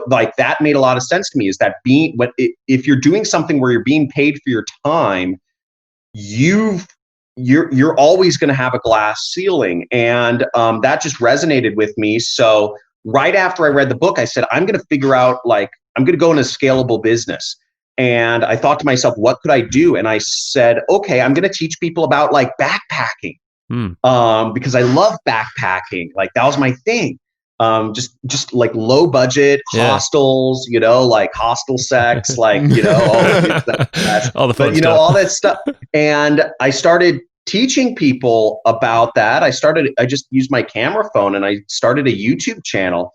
like that made a lot of sense to me, is that if you're doing something where you're being paid for your time, you're always going to have a glass ceiling. And that just resonated with me. So right after I read the book, I said, I'm going to figure out, like, I'm going to go in a scalable business. And I thought to myself, what could I do? And I said, okay, I'm going to teach people about like backpacking because I love backpacking. Like that was my thing. Just like low budget hostels, like hostel sex, like, all the fun stuff. All that stuff. And I started teaching people about that. I just used my camera phone and I started a YouTube channel.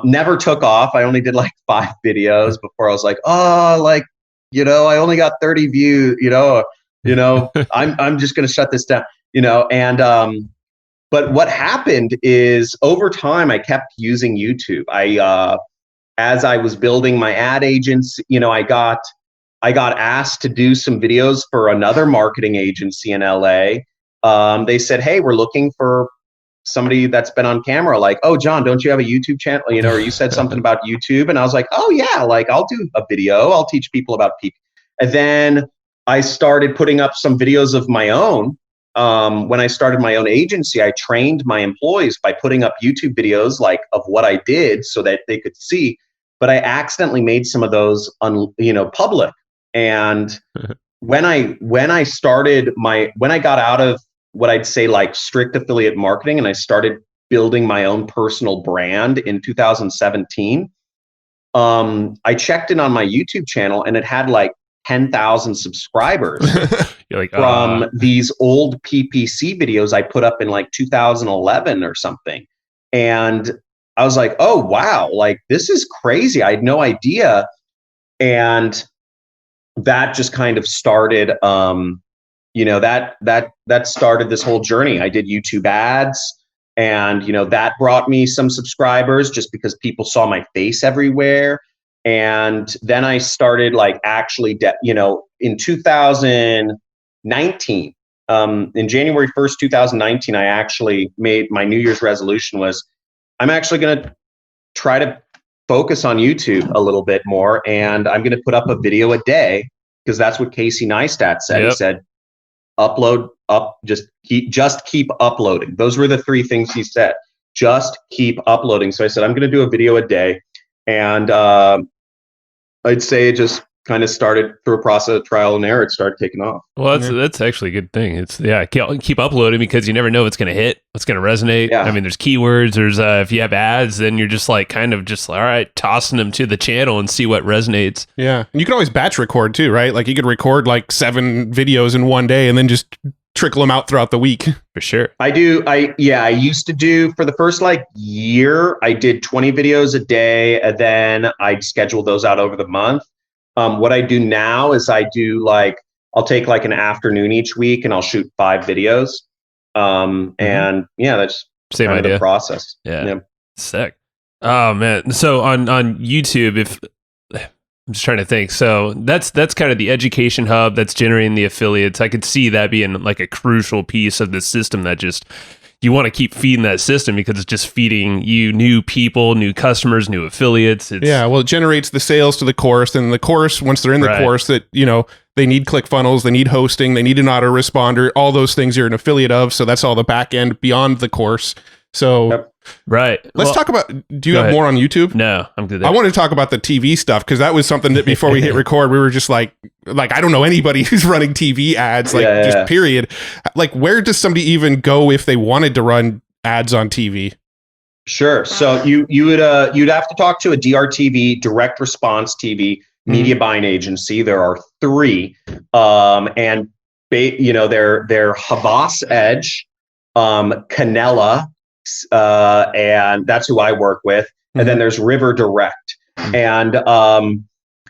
Never took off. I only did like 5 videos before I was like, I only got 30 views, I'm just going to shut this down, and, but what happened is over time, I kept using YouTube. As I was building my ad agency, I got asked to do some videos for another marketing agency in LA. They said, hey, we're looking for somebody that's been on camera. Like, oh, John, don't you have a YouTube channel? Or you said something about YouTube. And I was like, oh yeah, like I'll do a video. I'll teach people about people. And then I started putting up some videos of my own. When I started my own agency, I trained my employees by putting up YouTube videos like of what I did so that they could see, but I accidentally made some of those public. And when I got out of what I'd say like strict affiliate marketing and I started building my own personal brand in 2017, I checked in on my YouTube channel and it had like 10,000 subscribers. You're like, from these old PPC videos I put up in like 2011 or something. And I was like, oh, wow, like this is crazy. I had no idea. And that just kind of started, that started this whole journey. I did YouTube ads, and, that brought me some subscribers just because people saw my face everywhere. And then I started like actually, in 2019, in January 1st, 2019, I actually made my New Year's resolution was I'm actually going to try to focus on YouTube a little bit more. And I'm going to put up a video a day, because that's what Casey Neistat said. Yep. He said, just keep uploading. Those were the three things he said. Just keep uploading. So I said, I'm going to do a video a day. And I'd say it just kind of started through a process of trial and error. It started taking off. Well, that's actually a good thing. It's keep uploading, because you never know what's going to hit, what's going to resonate. Yeah. I mean, there's keywords. There's if you have ads, then you're just like all right, tossing them to the channel and see what resonates. Yeah, and you can always batch record too, right? Like you could record like 7 videos in one day and then just trickle them out throughout the week. For sure. I used to do, for the first like year, I did 20 videos a day, and then I'd schedule those out over the month. What I do now is I'll take like an afternoon each week and I'll shoot 5 videos. And that's same kind idea. of the process. Yeah. Sick. Oh man. So on YouTube, I'm just trying to think. So that's kind of the education hub that's generating the affiliates. I could see that being like a crucial piece of the system that just, you want to keep feeding that system, because it's just feeding you new people, new customers, new affiliates. It generates the sales to the course, and the course, once they're in the course, that, they need ClickFunnels, they need hosting, they need an autoresponder, all those things you're an affiliate of. So that's all the back end beyond the course. So let's talk about, do you have more on YouTube? No, I'm good there. I want to talk about the TV stuff, because that was something that before we hit record, we were just like I don't know anybody who's running TV ads, just period. Like, where does somebody even go if they wanted to run ads on TV? Sure. So you'd have to talk to a DRTV, direct response TV, media buying agency. There are 3, and they're HavasEdge, Cannella, and that's who I work with. And then there's River Direct. And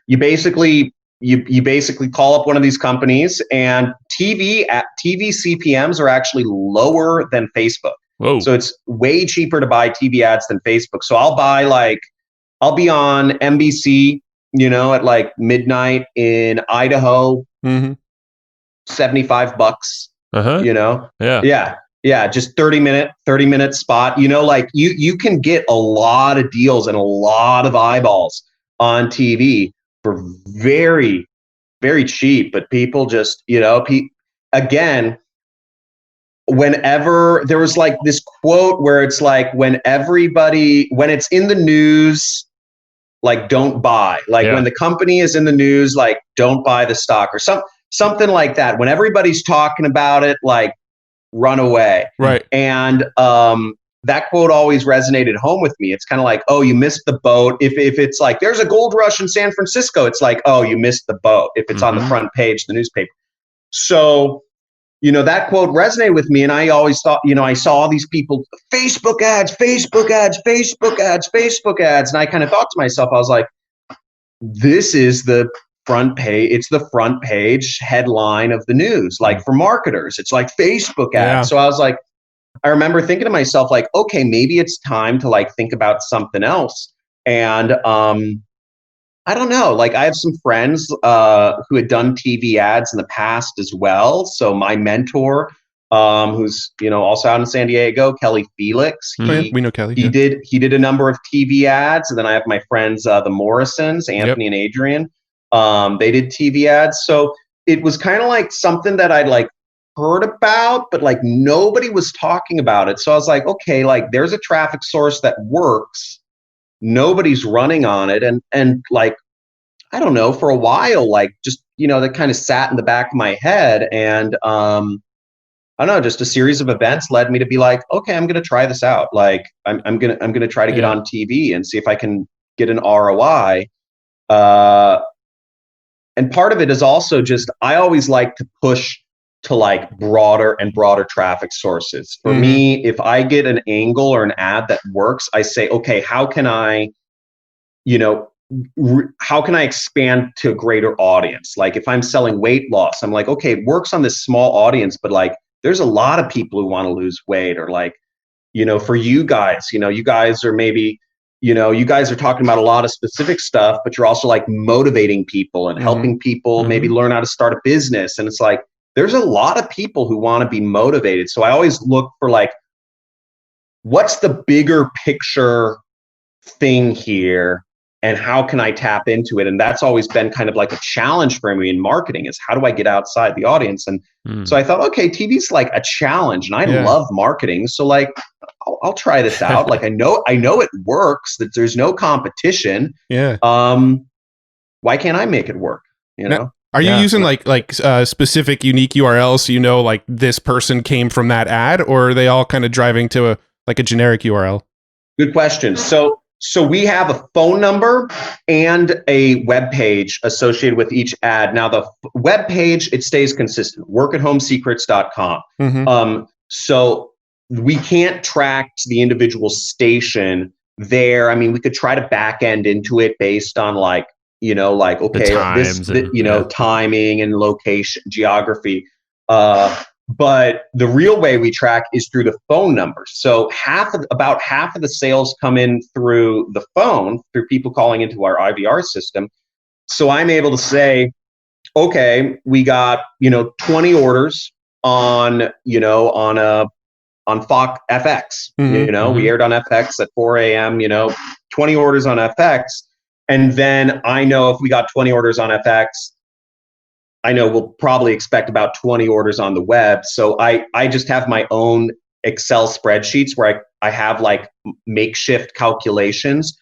you basically call up one of these companies, and TV CPMs are actually lower than Facebook. Whoa. So it's way cheaper to buy TV ads than Facebook. So I'll be on NBC, at like midnight in Idaho, $75. Yeah, just 30 minute spot. You can get a lot of deals and a lot of eyeballs on TV for very, very cheap. But people just, again, whenever there was like this quote where it's like, when it's in the news, like, don't buy. Like when the company is in the news, like, don't buy the stock, or something like that. When everybody's talking about it, like, run away. Right. And that quote always resonated home with me. It's kind of like, oh, you missed the boat. If it's like, there's a gold rush in San Francisco, it's like, oh, you missed the boat. If it's on the front page, the newspaper. So, that quote resonated with me. And I always thought, I saw all these people, Facebook ads. And I kind of thought to myself, I was like, this is the front page. It's the front page headline of the news. Like, for marketers, it's like Facebook ads. Yeah. So I was like, I remember thinking to myself, like, okay, maybe it's time to like think about something else. And I don't know, like, I have some friends who had done TV ads in the past as well. So my mentor, who's, also out in San Diego, Kelly Felix. We know Kelly. He did a number of TV ads. And then I have my friends, the Morrisons, Anthony and Adrian. They did TV ads. So it was kind of like something that I'd like heard about, but like nobody was talking about it. So I was like, okay, like, there's a traffic source that works. Nobody's running on it. And like, I don't know, for a while, like, just, that kind of sat in the back of my head. And I don't know, just a series of events led me to be like, okay, I'm going to try this out. Like, I'm going to try to get on TV and see if I can get an ROI. And part of it is also just, I always like to push to like broader and broader traffic sources. For me, if I get an angle or an ad that works, I say, okay, how can I, how can I expand to a greater audience? Like if I'm selling weight loss, I'm like, okay, it works on this small audience, but like there's a lot of people who want to lose weight, or like, for you guys, you guys are maybe, you guys are talking about a lot of specific stuff, but you're also like motivating people and helping people maybe learn how to start a business. And it's like, there's a lot of people who want to be motivated. So I always look for like, what's the bigger picture thing here? And how can I tap into it? And that's always been kind of like a challenge for me in marketing, is how do I get outside the audience? And so I thought, okay, TV's like a challenge, and I love marketing. So like, I'll try this out. Like I know it works, that there's no competition. Yeah. Why can't I make it work? Now, are you using like specific unique URLs? So like this person came from that ad, or are they all kind of driving to a generic URL? Good question. So we have a phone number and a web page associated with each ad. Now the web page, it stays consistent, workathomesecrets.com. So we can't track the individual station there. I mean, we could try to back end into it based on like, okay, timing and location, geography. But the real way we track is through the phone number. So about half of the sales come in through the phone, through people calling into our IVR system. So I'm able to say, okay, we got, 20 orders on Fox FX. We aired on FX at 4 a.m., 20 orders on FX. And then I know if we got 20 orders on FX, I know we'll probably expect about 20 orders on the web. So I just have my own Excel spreadsheets where I have like makeshift calculations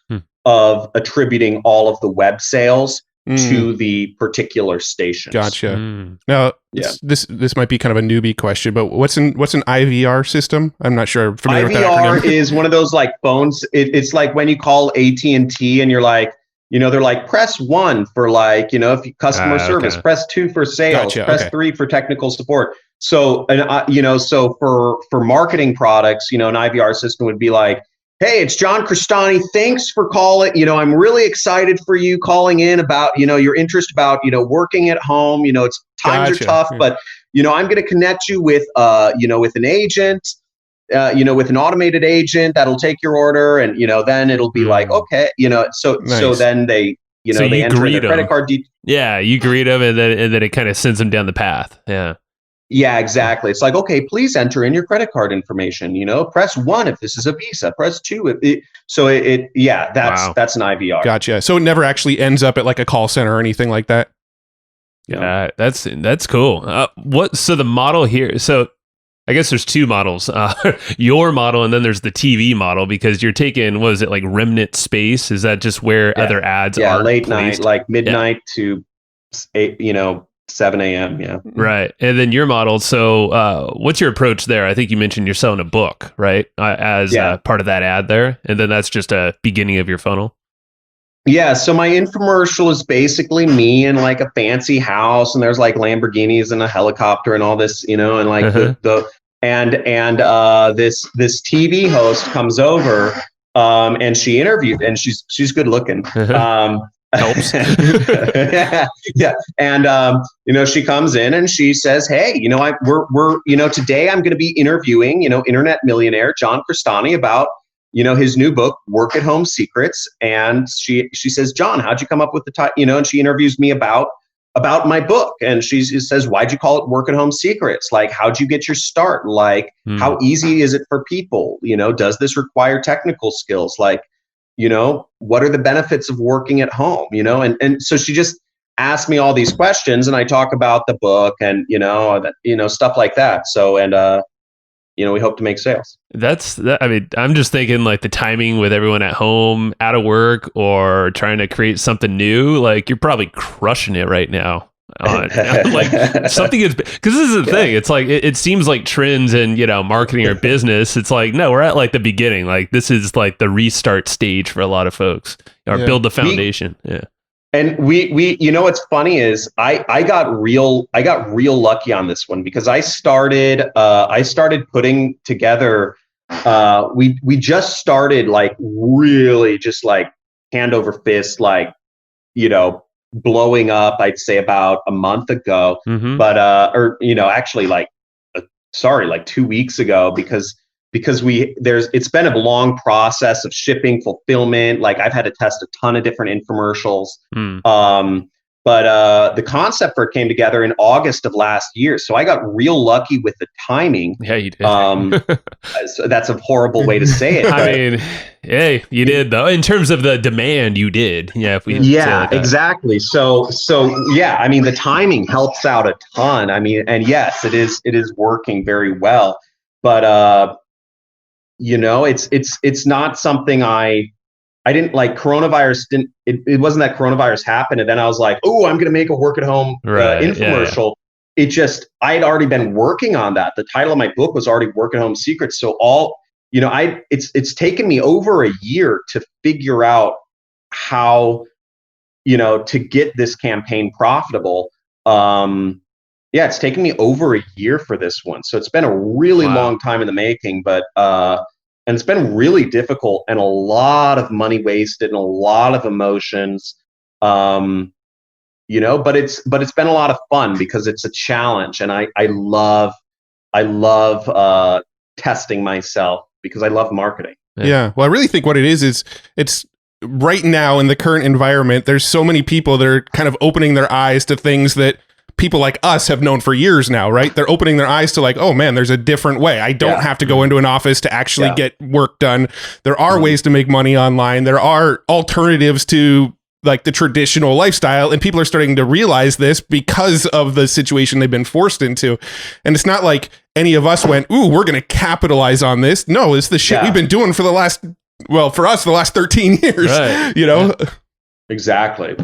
of attributing all of the web sales to the particular stations. Gotcha. Now, this might be kind of a newbie question, but what's an IVR system? I'm not sure. Familiar with that acronym? Is one of those like phones. It's like when you call AT&T and you're like, they're like, press 1 for like, if you customer service, press 2 for sales, press 3 for technical support. So, and so for marketing products, an IVR system would be like, hey, it's John Crestani. Thanks for calling. I'm really excited for you calling in about, your interest about, working at home. It's times are tough, but, I'm going to connect you with, with an agent. With an automated agent that'll take your order, and then it'll be like, okay, so then they so they enter their credit card details. Yeah, you greet them, and then it kind of sends them down the path. Yeah, exactly. It's like, okay, please enter in your credit card information. Press 1 if this is a Visa. Press 2 that's an IVR. Gotcha. So it never actually ends up at like a call center or anything like that. Yeah, that's cool. So the model here, so I guess there's two models, your model, and then there's the TV model, because you're taking, what is it, like remnant space? Is that just where other ads are? Yeah, late placed? Night, like midnight to 8, 7 a.m. Yeah. Right. And then your model. So what's your approach there? I think you mentioned you're selling a book, right? As part of that ad there. And then that's just a beginning of your funnel. Yeah, so my infomercial is basically me in like a fancy house, and there's like Lamborghinis and a helicopter and all this, and like this TV host comes over, and she interviewed, and she's good looking. Helps. yeah. And she comes in and she says, hey, we're today I'm going to be interviewing, internet millionaire John Crestani about his new book, Work at Home Secrets. And she says, John, how'd you come up with the title? And she interviews me about my book. And she says, why'd you call it Work at Home Secrets? Like, how'd you get your start? Like, how easy is it for people? Does this require technical skills? Like, what are the benefits of working at home? And so she just asked me all these questions, and I talk about the book and, stuff like that. So, and, we hope to make sales. I mean, I'm just thinking like the timing with everyone at home, out of work, or trying to create something new. Like, you're probably crushing it right now. Like something is, because this is the thing. It's like it seems like trends in marketing or business. It's like, no, we're at like the beginning. Like, this is like the restart stage for a lot of folks, or build the foundation. And we what's funny is I got real lucky on this one, because I started putting together, we just started like really just like hand over fist, like blowing up, I'd say about a month ago, Mm-hmm. but actually like 2 weeks ago, because it's been a long process of shipping, fulfillment. Like I've had to test a ton of different infomercials. But the concept for it came together in August of last year. So I got real lucky with the timing. Yeah, you did. So that's a horrible way to say it. I mean, hey, you did though. In terms of the demand, you did. Yeah, if we exactly. So yeah, I mean, the timing helps out a ton. I mean, and yes, it is working very well. But it's not something I didn't like. Coronavirus it wasn't that coronavirus happened and then I was like, oh, I'm gonna make a work at home infomercial. Yeah. It just, I had already been working on that. The title of my book was already Work at Home Secrets. So it's taken me over a year to figure out how to get this campaign profitable. It's taken me over a year for this one. So it's been a really long time in the making, but and it's been really difficult and a lot of money wasted and a lot of emotions, but it's been a lot of fun because it's a challenge, and I love testing myself because I love marketing. Yeah. Well, I really think what it is it's right now in the current environment, there's so many people that are kind of opening their eyes to things that people like us have known for years now, right? They're opening their eyes to like, oh man, there's a different way. I don't have to go into an office to actually get work done. There are ways to make money online. There are alternatives to like the traditional lifestyle, and people are starting to realize this because of the situation they've been forced into. And it's not like any of us went, ooh, we're going to capitalize on this. No, it's the shit we've been doing for the last 13 years, right. Yeah. Exactly.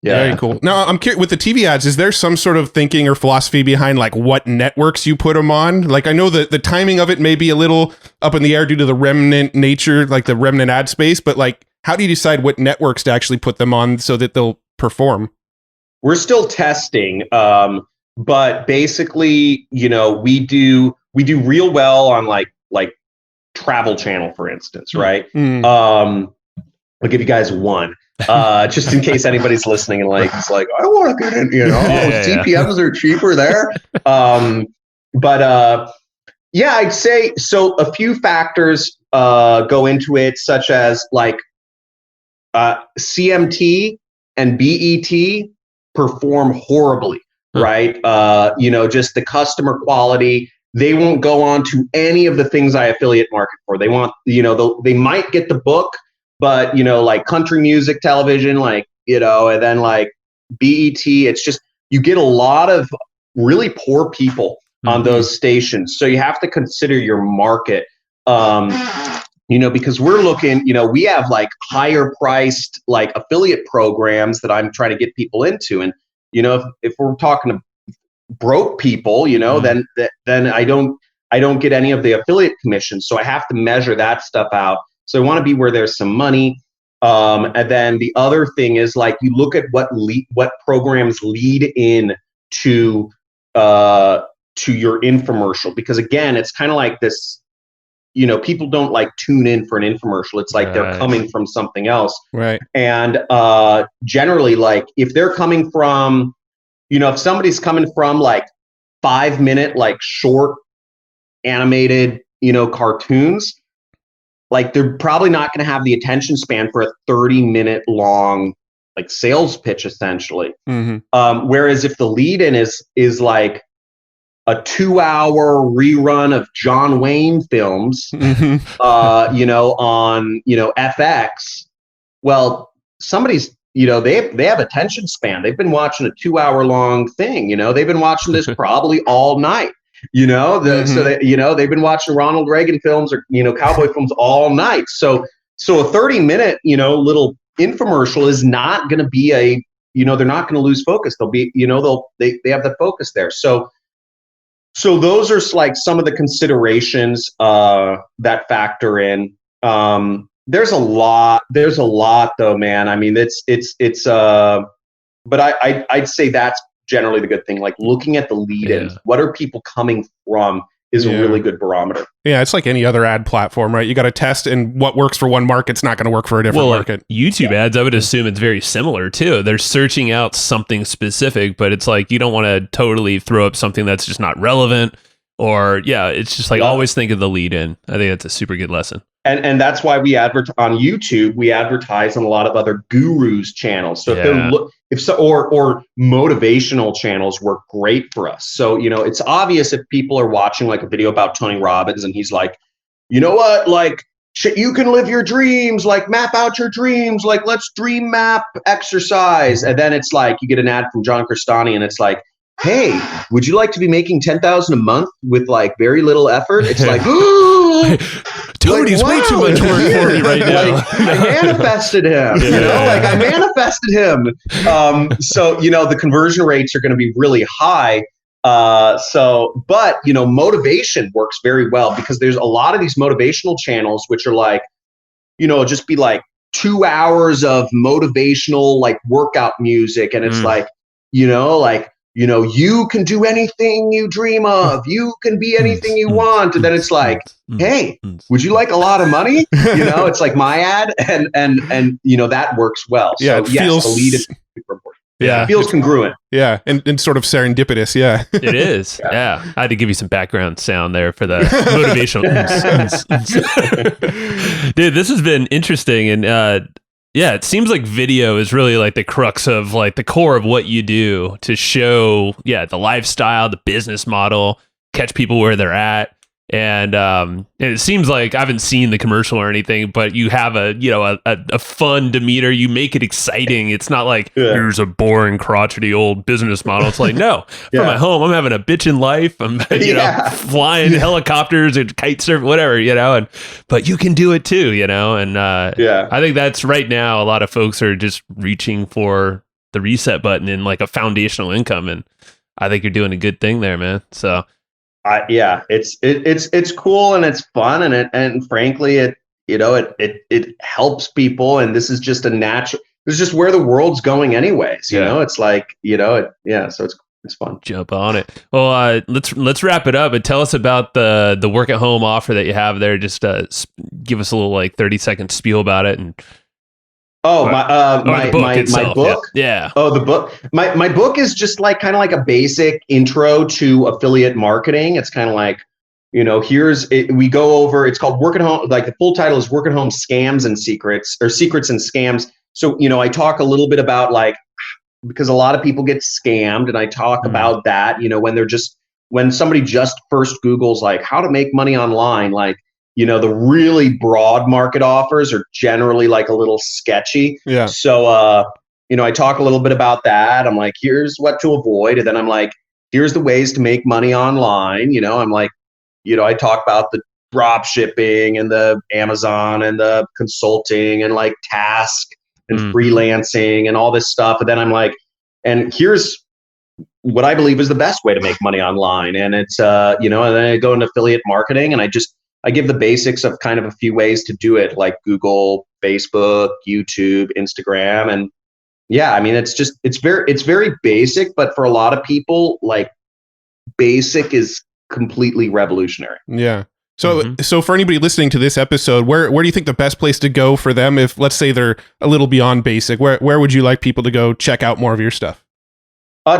Yeah. Very cool. Now, I'm curious, with the TV ads, is there some sort of thinking or philosophy behind like what networks you put them on? Like, I know that the timing of it may be a little up in the air due to the remnant nature, like the remnant ad space, but like, how do you decide what networks to actually put them on so that they'll perform? We're still testing, but basically, we do real well on like Travel Channel, for instance, right? I'll give you guys one. Just in case anybody's listening and like, it's like, I want to get in, CPMs are cheaper there. I'd say, so a few factors go into it, such as like CMT and BET perform horribly, right? Just the customer quality. They won't go on to any of the things I affiliate market for. They want, they might get the book, but like country music television, like, and then like BET, it's just, you get a lot of really poor people on those stations. So you have to consider your market, because we're looking, we have like higher priced, like affiliate programs that I'm trying to get people into. And, if we're talking to broke people, then I don't get any of the affiliate commissions. So I have to measure that stuff out. So I want to be where there's some money. And then the other thing is like, you look at what programs lead in to your infomercial, because again, it's kind of like this, people don't like tune in for an infomercial. It's like they're coming from something else. Right. And generally, like if they're coming from, if somebody's coming from like 5-minute, like short animated, cartoons, like they're probably not going to have the attention span for a 30-minute long like sales pitch, essentially. Whereas if the lead in is like a 2-hour rerun of John Wayne films, on FX, well, somebody's, they have attention span. They've been watching a 2-hour long thing. They've been watching this probably all night. So that, they've been watching Ronald Reagan films or cowboy films all night. So a 30-minute little infomercial is not going to be they're not going to lose focus. They'll be they have the focus there. So those are like some of the considerations that factor in. There's a lot though, man. I mean, but I'd say that's generally the good thing, like looking at the lead-ins. What are people coming from? is a really good barometer. Yeah, it's like any other ad platform, right? You got to test, and what works for one market's not going to work for a different market. YouTube ads, I would assume it's very similar too. They're searching out something specific, but it's like you don't want to totally throw up something that's just not relevant. Or it's just like always think of the lead in. I think that's a super good lesson. And that's why we advertise on YouTube. We advertise on a lot of other gurus channels. So if they're or motivational channels work great for us. So it's obvious if people are watching like a video about Tony Robbins and he's like, you know what, like shit, you can live your dreams, like map out your dreams, like let's dream map exercise. And then it's like you get an ad from John Crestani and it's like, hey, would you like to be making $10,000 a month with like very little effort? It's like, Tony's way too much work for me right now. Like, I manifested him, I manifested him. So, the conversion rates are going to be really high. But motivation works very well because there's a lot of these motivational channels, which are like, just be like 2 hours of motivational, like workout music. And it's like, you can do anything you dream of. You can be anything you want. And then it's like, hey, would you like a lot of money? It's like my ad, and that works well. Yeah, so feels, the lead is super important. Yeah, it feels congruent. Yeah, and sort of serendipitous. Yeah, it is. Yeah, I had to give you some background sound there for the motivational. Dude, this has been interesting, and it seems like video is really like the crux of like the core of what you do to show, the lifestyle, the business model, catch people where they're at. And it seems like I haven't seen the commercial or anything, but you have a fun demeanor. You make it exciting. It's not like here's a boring, crotchety old business model. It's like, no, from my home, I'm having a bitchin' life. I'm flying helicopters and kite surfing, whatever, but you can do it too, and I think that's right now. A lot of folks are just reaching for the reset button and like a foundational income, and I think you're doing a good thing there, man. So. It's cool and it's fun and frankly it helps people, and this is just this is just where the world's going anyways. It's like so it's fun. Jump on it. Well, let's wrap it up and tell us about the work at home offer that you have there. Just give us a little like 30-second spiel about it and. My book. Yeah. Oh, the book. My book is just like kind of like a basic intro to affiliate marketing. It's kind of like, we go over, it's called Work at Home. Like the full title is Work at Home Scams and Secrets, or Secrets and Scams. So, I talk a little bit about like, because a lot of people get scammed, and I talk about that, when somebody just first Googles like how to make money online, like, the really broad market offers are generally like a little sketchy. Yeah. So, I talk a little bit about that. I'm like, here's what to avoid. And then I'm like, here's the ways to make money online. I'm like, I talk about the drop shipping and the Amazon and the consulting and like task and freelancing and all this stuff. And then I'm like, and here's what I believe is the best way to make money online. And it's, and then I go into affiliate marketing, and I give the basics of kind of a few ways to do it, like Google, Facebook, YouTube, Instagram. And it's very basic, but for a lot of people, like basic is completely revolutionary. Yeah. So for anybody listening to this episode, where do you think the best place to go for them if, let's say, they're a little beyond basic? Where would you like people to go check out more of your stuff?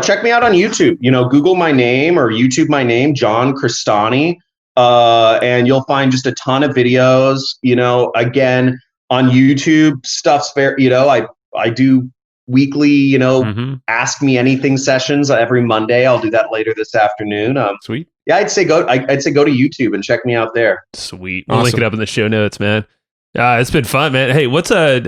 Check me out on YouTube. Google my name or YouTube my name, John Crestani. And you'll find just a ton of videos, again, on YouTube. Stuff's fair. I do weekly, ask me anything sessions every Monday. I'll do that later this afternoon. Sweet. Yeah, I'd say go to YouTube and check me out there. Sweet. We'll link it up in the show notes, man. It's been fun, man. Hey, what's a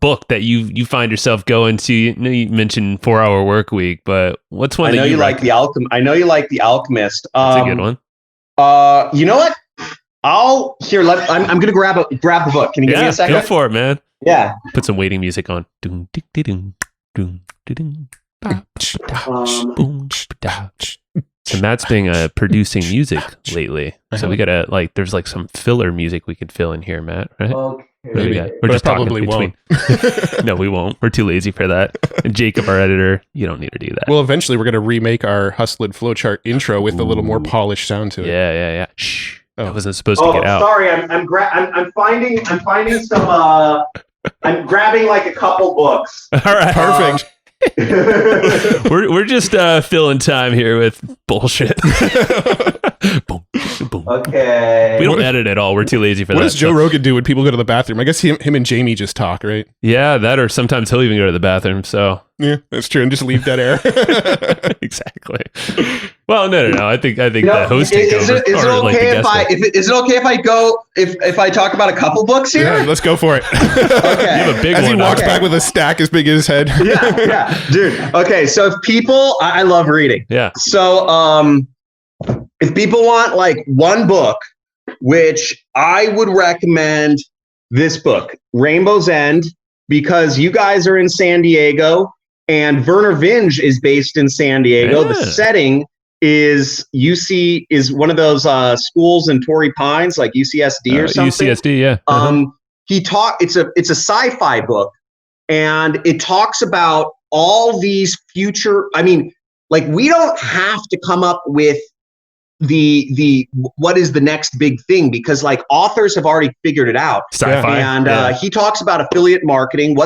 book that you find yourself going to? You mentioned 4 Hour Workweek, but what's one? I know you like The Alchemist. That's a good one. You know what? I'm gonna grab the book. Can you give me a second? Go for it, man. Yeah. Put some waiting music on. So Matt's been producing music lately. So we gotta there's like some filler music we could fill in here, Matt. Right? Maybe. We're But just I probably talking won't. No, we won't. We're too lazy for that. And Jacob, our editor, you don't need to do that. Well, eventually we're going to remake our Hustled Flowchart intro with a little more polished sound to it. Yeah. Shh. Oh. That wasn't supposed to get out. Sorry, I'm finding some. I'm grabbing like a couple books. All right, Perfect. We're just filling time here with bullshit. Boom, boom. Okay. We don't edit at all. We're too lazy for that. What does Joe Rogan do when people go to the bathroom? I guess him and Jamie just talk, right? Yeah, that or sometimes he'll even go to the bathroom. So Yeah, that's true. And just leave dead air. exactly. Well, no. I think the hosting is it okay if I talk about a couple books here? Yeah, let's go for it. Okay. You have a big As one. he walks back with a stack as big as his head. Yeah, dude. Okay, so if people, I love reading. Yeah. So, if people want like one book, which I would recommend this book, Rainbow's End, because you guys are in San Diego and Vernor Vinge is based in San Diego. Yeah. The setting is UC is one of those schools in Torrey Pines, like UCSD or something. UCSD, yeah. It's a sci-fi book, and it talks about all these future. I mean, like we don't have to come up with the what is the next big thing, because like authors have already figured it out. Sci-fi. And he talks about affiliate marketing.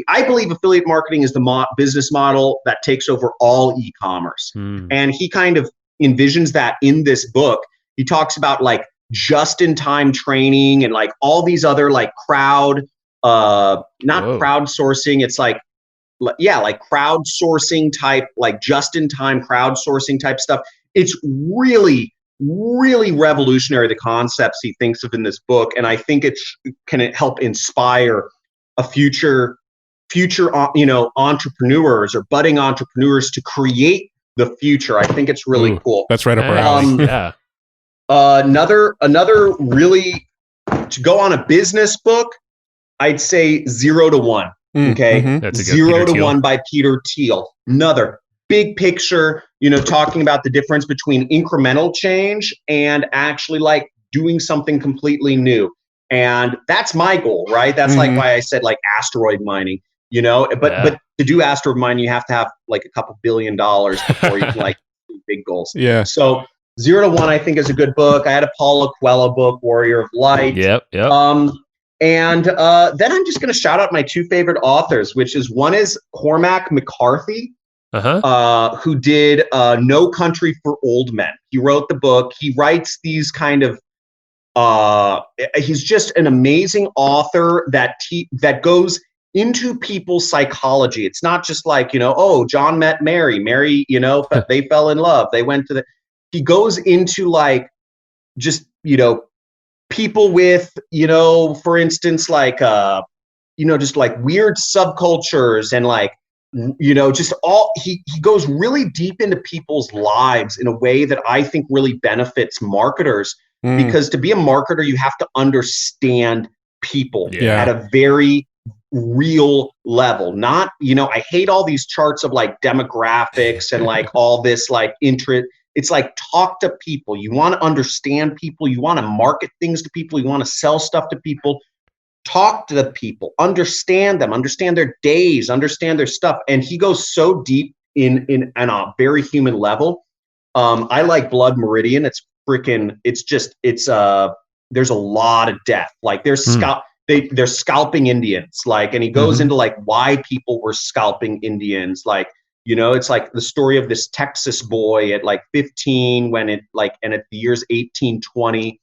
I believe affiliate marketing is the business model that takes over all e-commerce. And he kind of envisions that in this book. He talks about like just-in-time training and like all these other like crowdsourcing. It's like crowdsourcing type, like just-in-time crowdsourcing type stuff. It's really, really revolutionary, the concepts he thinks of in this book. And I think it can help inspire a future, entrepreneurs or budding entrepreneurs to create the future. I think it's really cool. That's right up our alley. Yeah. Another really, to go on a business book, I'd say 0 to 1. Okay. Mm-hmm. That's a good 0 Peter to Thiel. 1 by Peter Thiel. Another big picture, talking about the difference between incremental change and actually like doing something completely new. And that's my goal, right? That's like why I said like asteroid mining, but to do asteroid mining, you have to have like a couple $1 billion before you can like do big goals. Yeah. So 0 to 1, I think, is a good book. I had a Paulo Coelho book, Warrior of Light. Yep. And then I'm just going to shout out my two favorite authors, one is Cormac McCarthy, who did No Country for Old Men. He wrote the book. He writes these kind of, he's just an amazing author that goes into people's psychology. It's not just like, John met Mary, they fell in love. They went to he goes into like, just, people with, for instance, like, just like weird subcultures and like, just all, he goes really deep into people's lives in a way that I think really benefits marketers, because to be a marketer, you have to understand people at a very real level. Not, I hate all these charts of like demographics and like all this like interest. It's like, talk to people. You want to understand people. You want to market things to people. You want to sell stuff to people. Talk to the people. Understand them. Understand their days. Understand their stuff. And he goes so deep in a very human level. I like Blood Meridian. It's there's a lot of death. Like they're scalping Indians. Like, and he goes into like why people were scalping Indians. Like, it's like the story of this Texas boy at like 15 and at the year's 1820.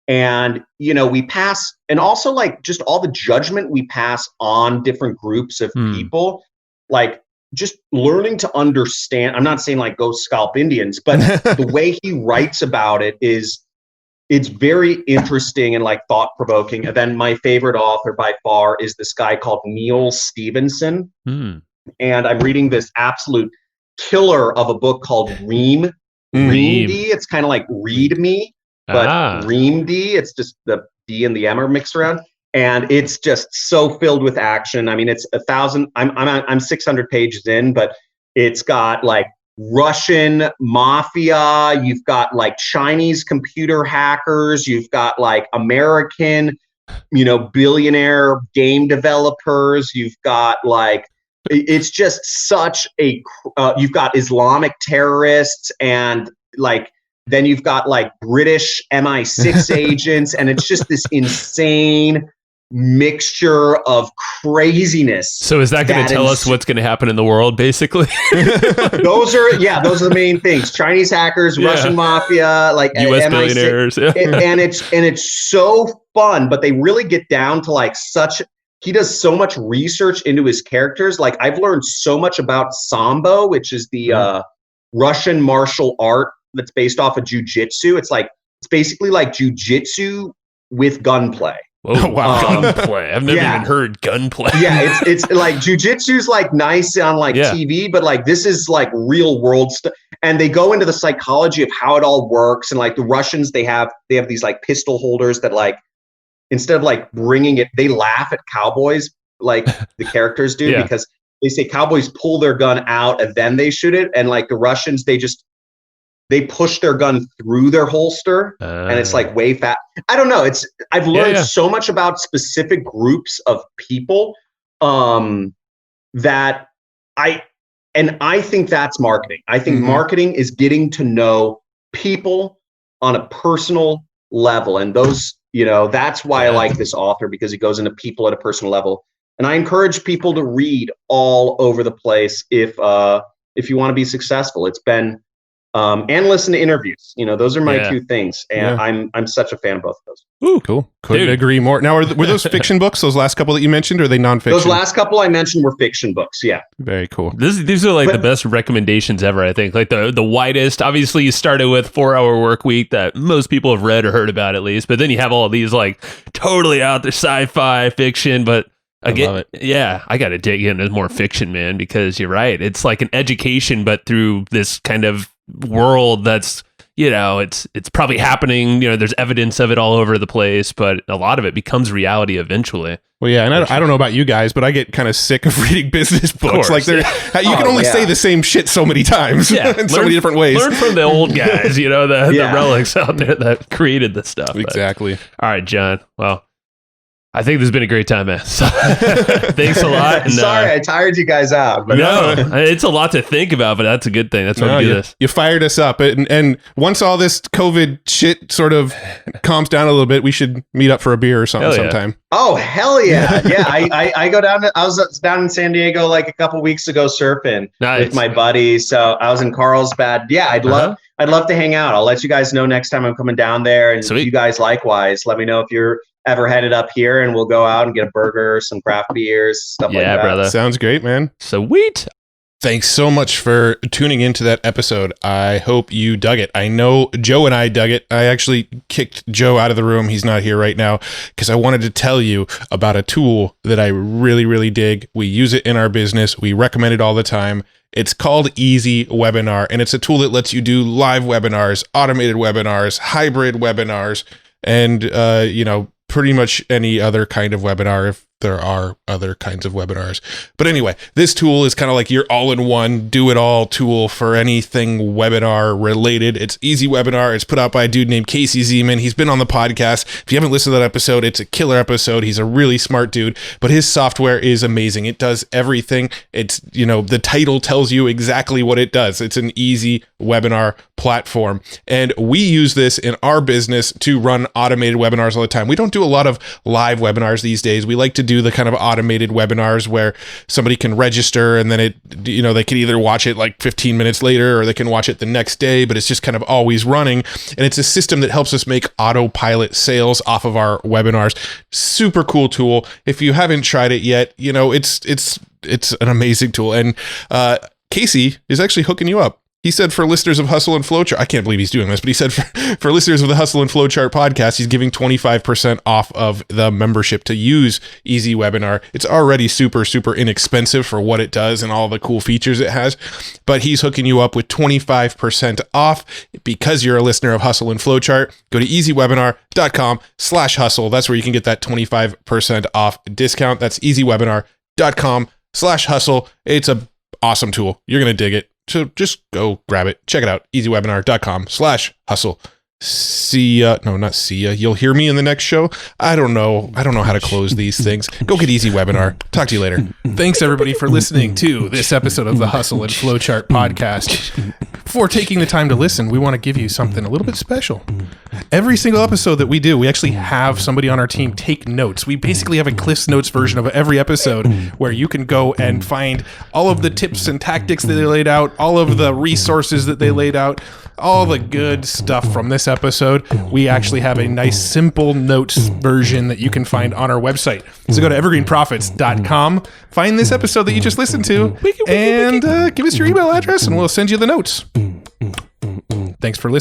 And, we pass, and also like just all the judgment we pass on different groups of people, like just learning to understand. I'm not saying like go scalp Indians, but the way he writes about it it's very interesting and like thought provoking. And then my favorite author by far is this guy called Neil Stevenson. And I'm reading this absolute killer of a book called Ream. Ream-D. It's kind of like Read Me, but Ream-D. It's just the D and the M are mixed around, and it's just so filled with action. I mean, it's 1,000. I'm 600 pages in, but it's got like Russian mafia. You've got like Chinese computer hackers. You've got like American billionaire game developers. You've got like, it's just such a, you've got Islamic terrorists, and like, then you've got like British MI6 agents, and it's just this insane mixture of craziness. So is that going to tell us what's going to happen in the world, basically? Those are the main things. Chinese hackers, Russian mafia, like US MI6, billionaires. and it's so fun, but they really get down to like he does so much research into his characters. Like I've learned so much about Sambo, which is the Russian martial art that's based off of jujitsu. It's basically like jujitsu with gunplay. Oh wow, gunplay! I've never even heard gunplay. Yeah, it's like jujitsu's like nice on like TV, but like this is like real world stuff. And they go into the psychology of how it all works. And like the Russians, they have these like pistol holders that like, instead of like bringing it, they laugh at cowboys like the characters do, because they say cowboys pull their gun out and then they shoot it, and like the Russians, they push their gun through their holster, and it's like way fat. I don't know. I've learned so much about specific groups of people that I think that's marketing. I think marketing is getting to know people on a personal level. And those, that's why I like this author, because he goes into people at a personal level. And I encourage people to read all over the place if you want to be successful. It's been and listen to interviews. Those are my two things, and I'm such a fan of both of those. Ooh, cool! Couldn't agree more. Now, were those fiction books? Those last couple that you mentioned, or are they nonfiction? Those last couple I mentioned were fiction books. Yeah, very cool. These are like the best recommendations ever. I think like the widest. Obviously, you started with 4 Hour Workweek that most people have read or heard about at least, but then you have all of these like totally out there sci-fi fiction, but. I love it. I got to dig into more fiction, man, because you're right. It's like an education, but through this kind of world that's, it's probably happening. There's evidence of it all over the place, but a lot of it becomes reality eventually. Well, yeah, and I don't know about you guys, but I get kind of sick of reading business books. Like you can only say the same shit so many times in so many different ways. Learn from the old guys, the relics out there that created this stuff. Exactly. All right, John. Well, I think this has been a great time, man. So, thanks a lot. And, sorry, I tired you guys out. But no, it's a lot to think about, but that's a good thing. That's why we do this. You fired us up. And once all this COVID shit sort of calms down a little bit, we should meet up for a beer or something sometime. Oh, hell yeah. Yeah, I go down I was down in San Diego like a couple weeks ago surfing with my buddies. So I was in Carlsbad. Yeah, I'd love to hang out. I'll let you guys know next time I'm coming down there. And you guys likewise, let me know if you're ever headed up here, and we'll go out and get a burger, some craft beers, stuff like that. Yeah, brother. Sounds great, man. Sweet. Thanks so much for tuning into that episode. I hope you dug it. I know Joe and I dug it. I actually kicked Joe out of the room. He's not here right now because I wanted to tell you about a tool that I really, really dig. We use it in our business. We recommend it all the time. It's called Easy Webinar, and it's a tool that lets you do live webinars, automated webinars, hybrid webinars, and, pretty much any other kind of webinar if there are other kinds of webinars. But anyway, this tool is kind of like your all-in-one, do-it-all tool for anything webinar related. It's Easy Webinar. It's put out by a dude named Casey Zeman. He's been on the podcast. If you haven't listened to that episode, it's a killer episode. He's a really smart dude, but his software is amazing. It does everything. It's, the title tells you exactly what it does. It's an easy webinar platform. And we use this in our business to run automated webinars all the time. We don't do a lot of live webinars these days. We like to do the kind of automated webinars where somebody can register and then they can either watch it like 15 minutes later or they can watch it the next day, but it's just kind of always running. And it's a system that helps us make autopilot sales off of our webinars. Super cool tool. If you haven't tried it yet, it's an amazing tool. And Casey is actually hooking you up. He said for listeners of Hustle and Flowchart, I can't believe he's doing this, but he said for listeners of the Hustle and Flowchart podcast, he's giving 25% off of the membership to use Easy Webinar. It's already super, super inexpensive for what it does and all the cool features it has, but he's hooking you up with 25% off because you're a listener of Hustle and Flowchart. Go to easywebinar.com/hustle. That's where you can get that 25% off discount. That's easywebinar.com/hustle. It's a awesome tool. You're going to dig it. So just go grab it. Check it out. easywebinar.com/hustle. See ya. No, not see ya. You'll hear me in the next show. I don't know how to close these things. Go get Easy Webinar. Talk to you later. Thanks everybody for listening to this episode of the Hustle and Flowchart podcast. For taking the time to listen, we want to give you something a little bit special. Every single episode that we do, we actually have somebody on our team take notes. We basically have a Cliff's Notes version of every episode where you can go and find all of the tips and tactics that they laid out, all of the resources that they laid out, all the good stuff from this episode. We actually have a nice simple notes version that you can find on our website. So go to evergreenprofits.com, find this episode that you just listened to, and give us your email address and we'll send you the notes. Thanks for listening.